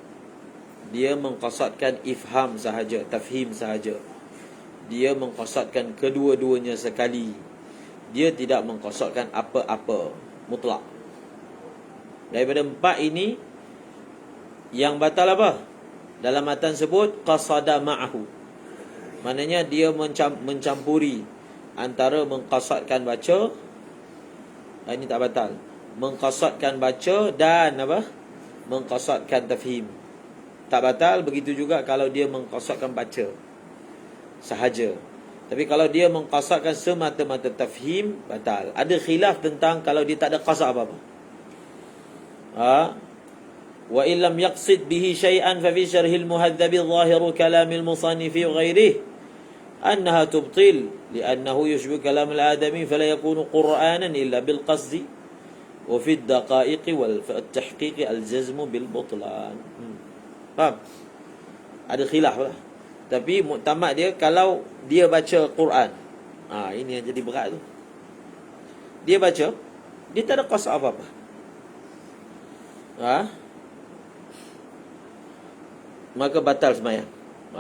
dia mengqasadkan ifham sahaja, tafhim sahaja, dia mengqasadkan kedua-duanya sekali, dia tidak mengqasadkan apa-apa mutlak. Daripada 4 ini, yang batal apa? Dalam matan sebut qasada ma'ahu, maknanya dia mencampuri antara mengqasadkan baca, ini tak batal. Mengqasadkan baca dan apa? Mengqasadkan tafhim tak batal. Begitu juga kalau dia mengqasadkan baca sahaja. Tapi kalau dia mengqasadkan semata-mata tafhim, batal. Ada khilaf tentang kalau dia tak ada qasad apa-apa. Wa illam yaqsid bihi syai'an fa fi syarhil muhadzab zahiru kalamil musannifi wa ghairihi annaha tubtil li'annahu yushbihu kalam al-adami fala yakunu qur'anan illa bil qasdi wa fi ad-daqa'iq wal tahqiq al-jazm bil butlan. Faham? Ada khilaf lah. Tapi muktamad dia kalau dia baca Quran. Ini yang jadi berat tu. Dia baca, dia tak ada qasad apa-apa. Maka batal sembahyang.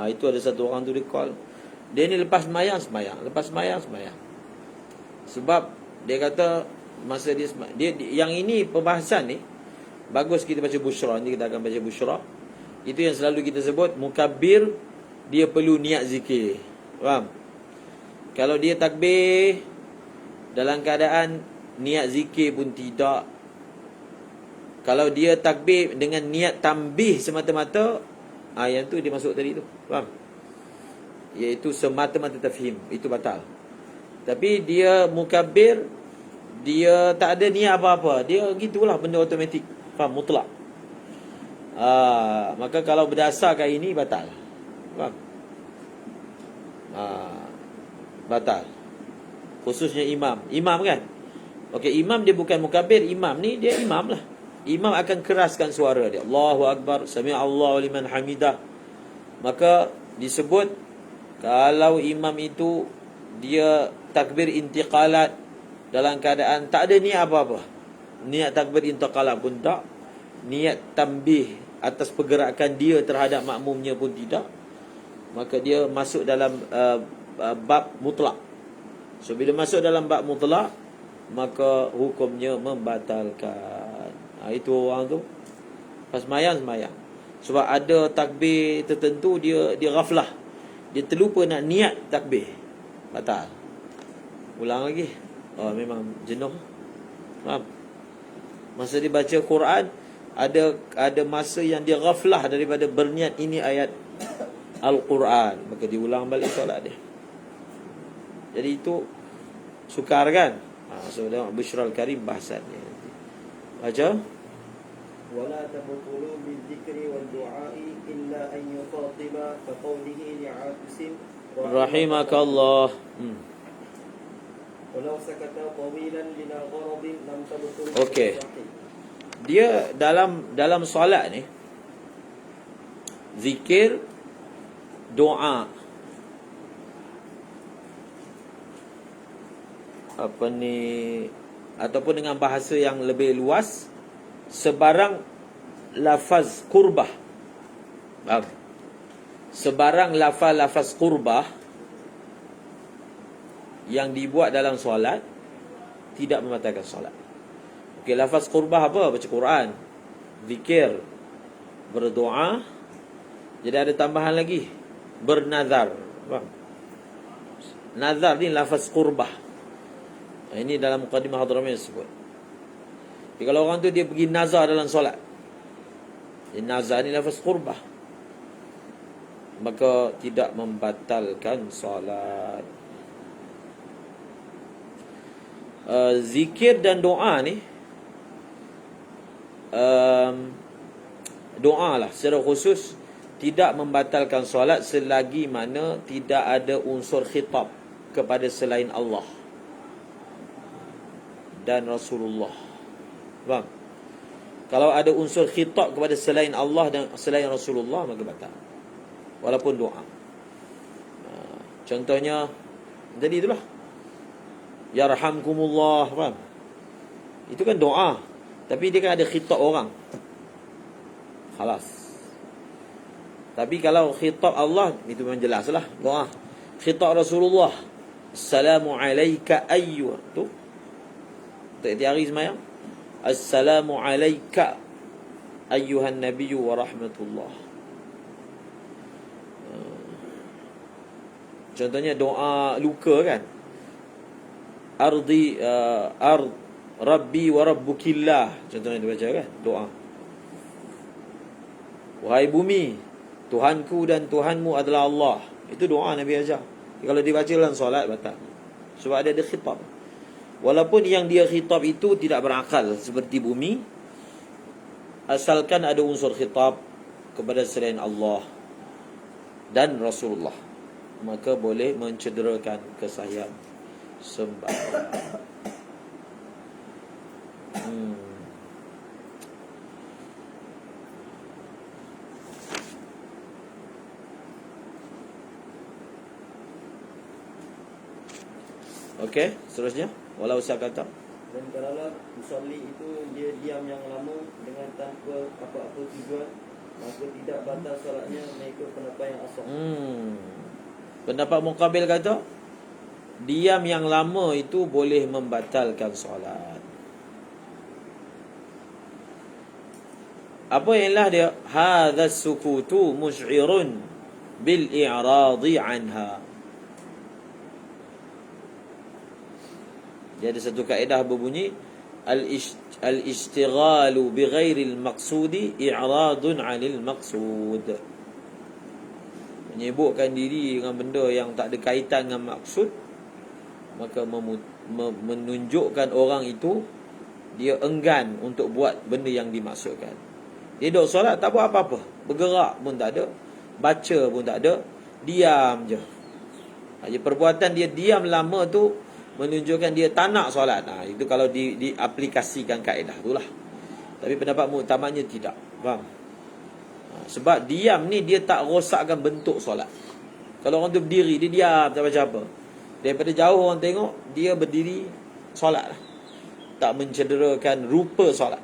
Itu ada satu orang tu dia call. Dia ni lepas sembahyang, lepas sembahyang. Sebab dia kata masa dia yang ini pembahasan ni bagus kita baca busyra. Nanti kita akan baca busyra. Itu yang selalu kita sebut mukabbir, dia perlu niat zikir. Faham? Kalau dia takbir dalam keadaan niat zikir pun tidak. Kalau dia takbir dengan niat tambih semata-mata, yang tu dia masuk tadi tu. Faham? Iaitu semata-mata tafhim, itu batal. Tapi dia mukabbir, dia tak ada niat apa-apa, dia gitulah, benda automatik. Faham? Mutlak. Maka kalau berdasarkan ini, batal. Faham? Batal. Khususnya imam kan. Okey, imam dia bukan mukabbir. Imam ni dia imam lah. Imam akan keraskan suara dia, Allahu Akbar, Sami'allahu liman hamidah. Maka disebut kalau imam itu dia takbir intiqalat dalam keadaan tak ada niat apa-apa, niat takbir intiqalat pun tak, niat tambih atas pergerakan dia terhadap makmumnya pun tidak, maka dia masuk dalam bab mutlak. So bila masuk dalam bab mutlak, maka hukumnya membatalkan. Itu orang tu pas sembahyang. Sebab ada takbir tertentu dia ghaflah, dia terlupa nak niat takbir, batal. Ulang lagi. Oh, memang jenuh. Faham? Masa dia baca Quran, ada masa yang dia ghaflah daripada berniat ini ayat Al-Quran, maka diulang balik solat dia. Jadi itu sukar kan? So tengok Bushrul Karim bahasannya. Baca. ولا تبطلوا بالذكر والدعاء إلا أن يخاطب كقوله لعاكس Rahimakallah. ولو سكت طويلا بلا غرض لم تبطل Okey. الصحيح. Dia dalam solat ni, zikir, doa, apa ni, ataupun dengan bahasa yang lebih luas, sebarang lafaz qurbah. Faham? Sebarang lafaz qurbah yang dibuat dalam solat tidak membatalkan solat. Okey, lafaz qurbah apa? Baca Quran, zikir, berdoa. Jadi ada tambahan lagi, bernazar. Faham? Nazar ni lafaz qurbah. Ini dalam mukadimah Hadramiyah sebut. Jadi kalau orang tu dia pergi nazar dalam solat, nazar ni lafaz qurbah, maka tidak membatalkan solat. Zikir dan doa ni, doa lah secara khusus tidak membatalkan solat selagi mana tidak ada unsur khitab kepada selain Allah dan Rasulullah. Faham? Kalau ada unsur khitab kepada selain Allah dan selain Rasulullah, maka batal, walaupun doa. Contohnya jadi itulah, yarhamkumullah. Faham? Itu kan doa, tapi dia kan ada khitab orang. Khalas. Tapi kalau khitab Allah, itu memang jelaslah doa. Khitab Rasulullah, assalamu alayka ayyuh, tu tiap hari semayang, assalamu alayka ayyuhan nabiyyu wa rahmatullah. Contohnya doa luka kan, ardi rabbi wa rabbukillah, contohnya dibaca kan, doa. Wahai bumi, Tuhanku dan Tuhanmu adalah Allah. Itu doa Nabi ajar. Kalau dibaca dalam solat, batal, sebab ada khitab. Walaupun yang dia khitab itu tidak berakal seperti bumi, asalkan ada unsur khitab kepada selain Allah dan Rasulullah, maka boleh mencederakan kesahihan sembahyang. Okey, seterusnya, walau sakata. Dan kalaulah musalli itu dia diam yang lama dengan tanpa apa-apa tujuan, maka tidak batal solatnya mengikut pendapat yang asal. Pendapat muqabil kata diam yang lama itu boleh membatalkan solat. Apa ialah dia? Hadza sukutu musy'irun bil i'radi anha. Dia ada satu kaedah berbunyi al-ishtighalu bi ghairil maqsudi i'radun 'anil maqsud. Menyibukkan diri dengan benda yang tak ada kaitan dengan maksud, maka menunjukkan orang itu dia enggan untuk buat benda yang dimaksudkan. Dia duduk solat tak buat apa-apa, bergerak pun tak ada, baca pun tak ada, diam je. Perbuatan dia diam lama tu menunjukkan dia tak nak solat. Itu kalau diaplikasikan kaedah itulah. Tapi pendapat muktamadnya tidak. Faham? Sebab diam ni dia tak rosakkan bentuk solat. Kalau orang tu berdiri, dia diam, tak baca apa, daripada jauh orang tengok dia berdiri solat lah, tak mencederakan rupa solat.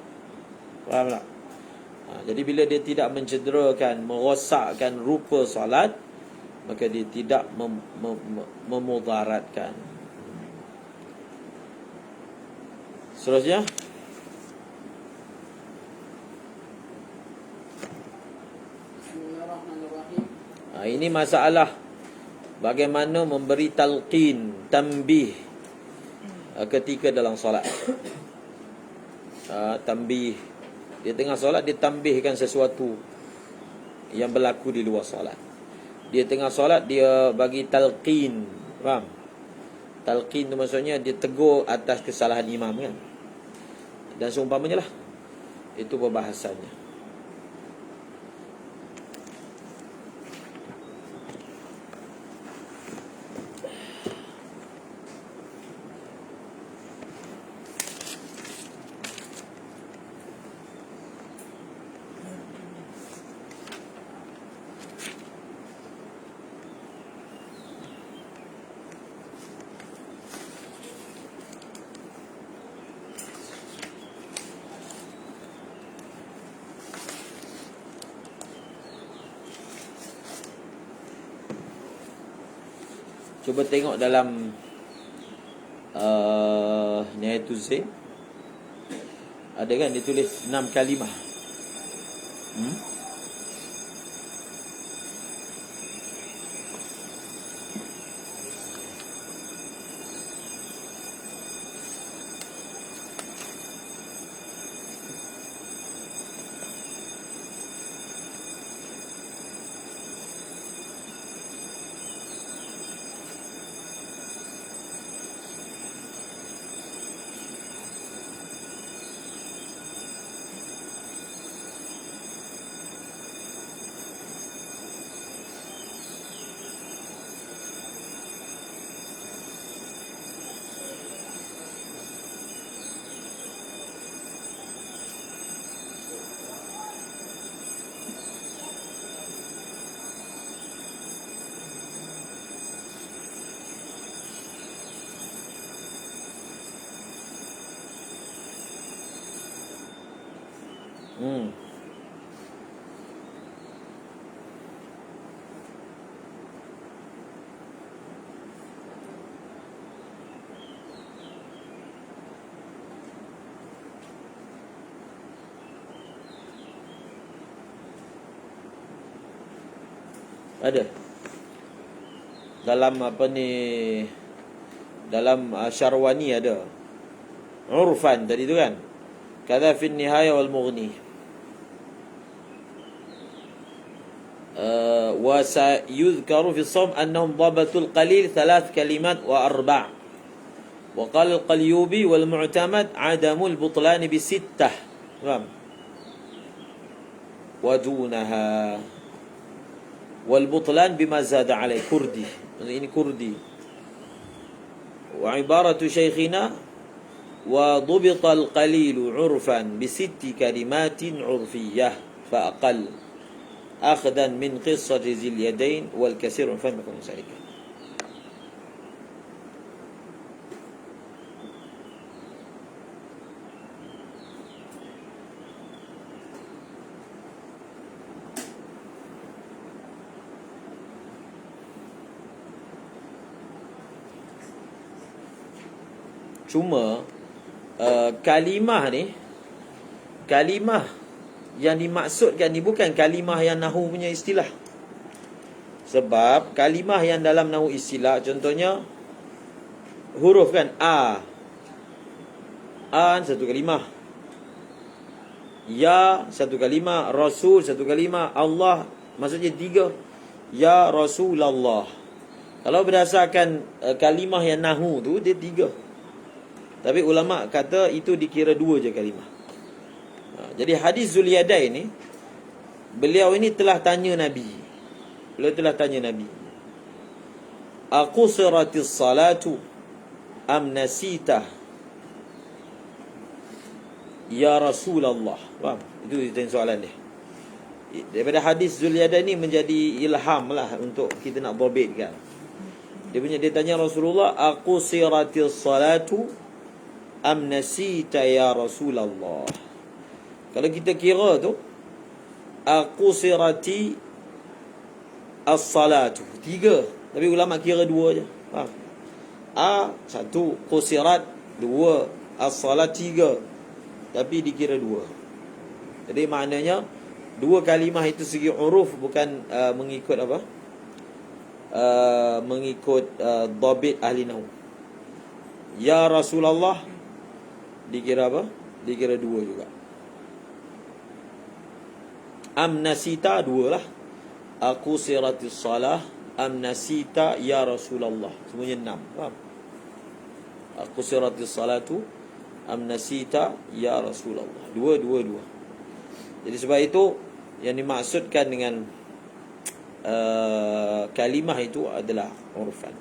Faham tak? Jadi bila dia tidak mencederakan, merosakkan rupa solat, maka dia tidak memudaratkan. Seterusnya, Bismillahirrahmanirrahim. Ini masalah bagaimana memberi talqin, tanbih ketika dalam solat. Tambih, dia tengah solat, dia tambihkan sesuatu yang berlaku di luar solat. Dia tengah solat, dia bagi talqin. Faham? Talqin tu maksudnya dia tegur atas kesalahan imam kan. Dan seumpamanya lah. Itu perbahasannya. Cuba tengok dalam Nihayatul Zain. Ada kan dia tulis 6 kalimah. Ada dalam apa ni, dalam Syarwani ada urfan tadi tu kan, kadza fi nihaya wal mughni. Wa sayuzkaru fi shaum annahum dhabatul qalil 3 kalimat wa 4. Wa qala al-Qalyubi wal mu'tamad adamul butlan bi 6. Faham? Wa dunaha wal butlan bima zada alai kurdi. Ini kurdi. Wa ibaratu syekhina wa dhubita al-qalil 'urfan bi 6 kalimatin 'urfiyyah fa aqall akhdan min qissati zil yadain wal katsir fa makun salika. Cuma kalimah ni, kalimah yang dimaksudkan ni bukan kalimah yang nahu punya istilah. Sebab kalimah yang dalam nahu istilah, contohnya huruf kan, A satu kalimah, Ya satu kalimah, Rasul satu kalimah, Allah maksudnya 3. Ya Rasulullah. Kalau berdasarkan kalimah yang nahu tu dia 3. Tapi ulama kata itu dikira 2 je kalimah. Jadi hadis Zulyadain ni, beliau ini telah tanya Nabi. Beliau telah tanya Nabi, aqusiratis salatu am nasita ya Rasulullah. Faham? Itu ditanya soalan dia. Daripada hadis Zulyadain ni menjadi ilham lah untuk kita nak berbetkan. Dia tanya Rasulullah, aqusiratis salatu am nasita ya Rasulullah. Kalau kita kira tu, aqusirati as-salatu 3, tapi ulama kira 2 je. Faham? A 1, qusirat 2, as-salat 3, tapi dikira 2. Jadi maknanya 2 kalimah itu segi huruf, bukan mengikut apa? Mengikut dhabit ahli nahwu. Ya Rasulullah dikira apa? Dikira dua juga. Am nasita dua lah. Aku siratis salah. Am nasita ya Rasulullah. Semuanya 6. Faham? Aku siratis salatu. Am nasita ya Rasulullah. Dua. Jadi sebab itu yang dimaksudkan dengan kalimah itu adalah urfan.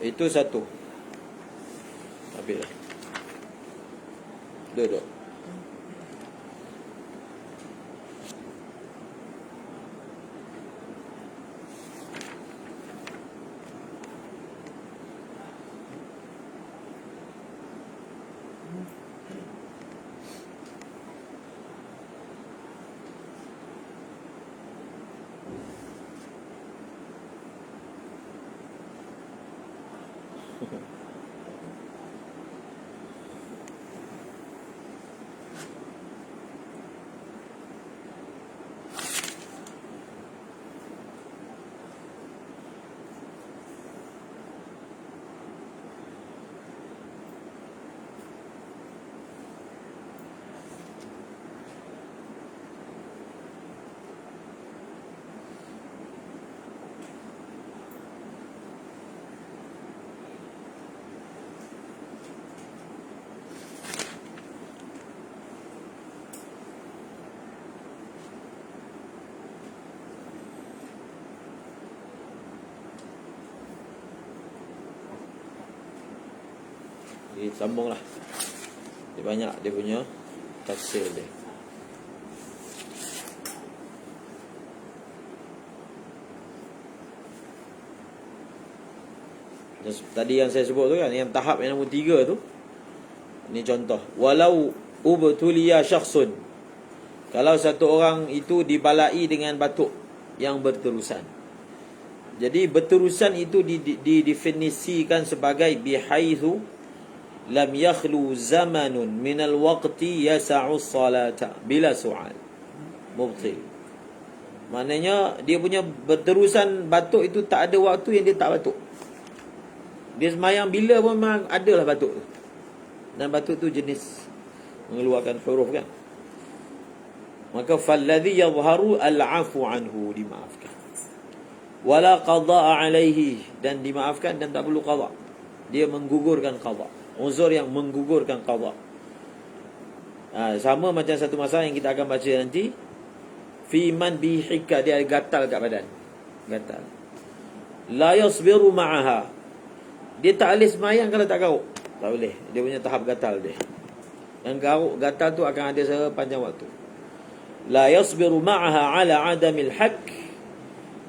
Itu satu. Habislah. Duduk. Jadi sambunglah. Dia banyak dia punya tafsir dia. Dan tadi yang saya sebut tu kan, yang tahap yang nombor 3 tu. Ini contoh. Walau ubtuliya syakhsun. Kalau satu orang itu dibalai dengan batuk yang berterusan. Jadi berterusan itu didefinisikan sebagai bihaitsu lam yakhlu zamanun minal waqti yasa'u salata bila su'al mubtil. Maknanya dia punya berterusan batuk itu tak ada waktu yang dia tak batuk. Dia semayang bila pun memang adalah batuk tu. Dan batuk tu jenis mengeluarkan huruf kan. Maka falladhi yadhharu al-'afu anhu, dimaafkan. Wala qada'a alaihi, dan dimaafkan dan tak perlu qada'. Dia menggugurkan qada'. Uzur yang menggugurkan qada'. Sama macam satu masalah yang kita akan baca nanti. Fi man bi hikka, dia ada gatal kat badan. Gatal. La yasbiru ma'aha. Dia tak boleh semayang kalau tak garuk. Tak boleh. Dia punya tahap gatal dia. Yang garuk gatal tu akan ada sepanjang waktu. La yasbiru ma'aha ala adamil haqq.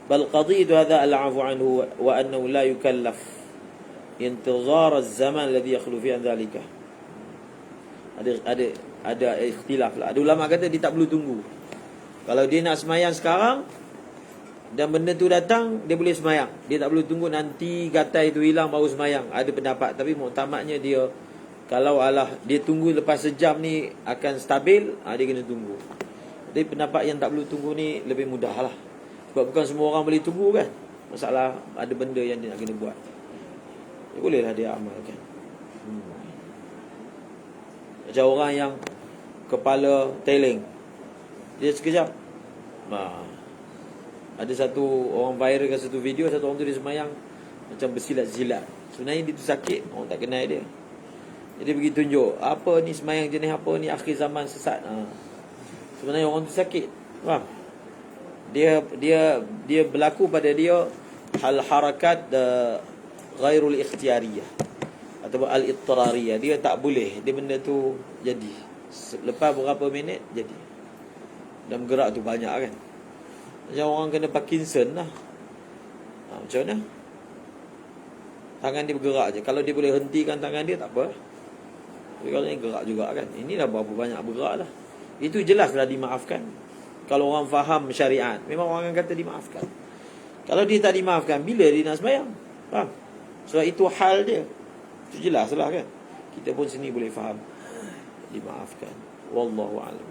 Bal qadiyatu hadha al-'afu anhu wa annahu la yukallaf intizar az-zaman alladhi yakhlu fi an dhalika. Ada ikhtilaf lah. Ada ulama kata dia tak perlu tunggu. Kalau dia nak semayang sekarang dan benda tu datang, dia boleh semayang. Dia tak perlu tunggu nanti gatal itu hilang baru semayang. Ada pendapat, tapi muktamadnya dia, kalau dia tunggu lepas sejam ni akan stabil, dia kena tunggu. Jadi pendapat yang tak perlu tunggu ni lebih mudah lah. Sebab bukan semua orang boleh tunggu kan. Masalah ada benda yang dia nak kena buat. Bolehlah dia amalkan. Macam orang yang kepala teling, dia sekejap. Ada satu orang viralkan satu video, satu orang tu dia semayang macam bersilat-silat. Sebenarnya dia tu sakit, orang tak kenal dia. Jadi pergi tunjuk, apa ni semayang jenis apa ni, akhir zaman sesat. Sebenarnya orang tu sakit. Faham? Dia berlaku pada dia hal harakat ghairul ikhtiyariyah ataupun al-ittirariyah. Dia tak boleh, dia benda tu jadi. Lepas berapa minit jadi. Dan bergerak tu banyak kan. Macam orang kena Parkinson lah. Macam mana? Tangan dia bergerak je. Kalau dia boleh hentikan tangan dia, tak apa. Tapi kalau dia gerak juga kan. Inilah berapa banyak bergerak lah. Itu jelaslah dimaafkan. Kalau orang faham syariat, memang orang akan kata dimaafkan. Kalau dia tak dimaafkan, bila dia nak sembahyang? Faham? Sebab itu hal dia. Itu jelaslah kan. Kita pun sini boleh faham. Dimaafkan. Wallahu a'lam.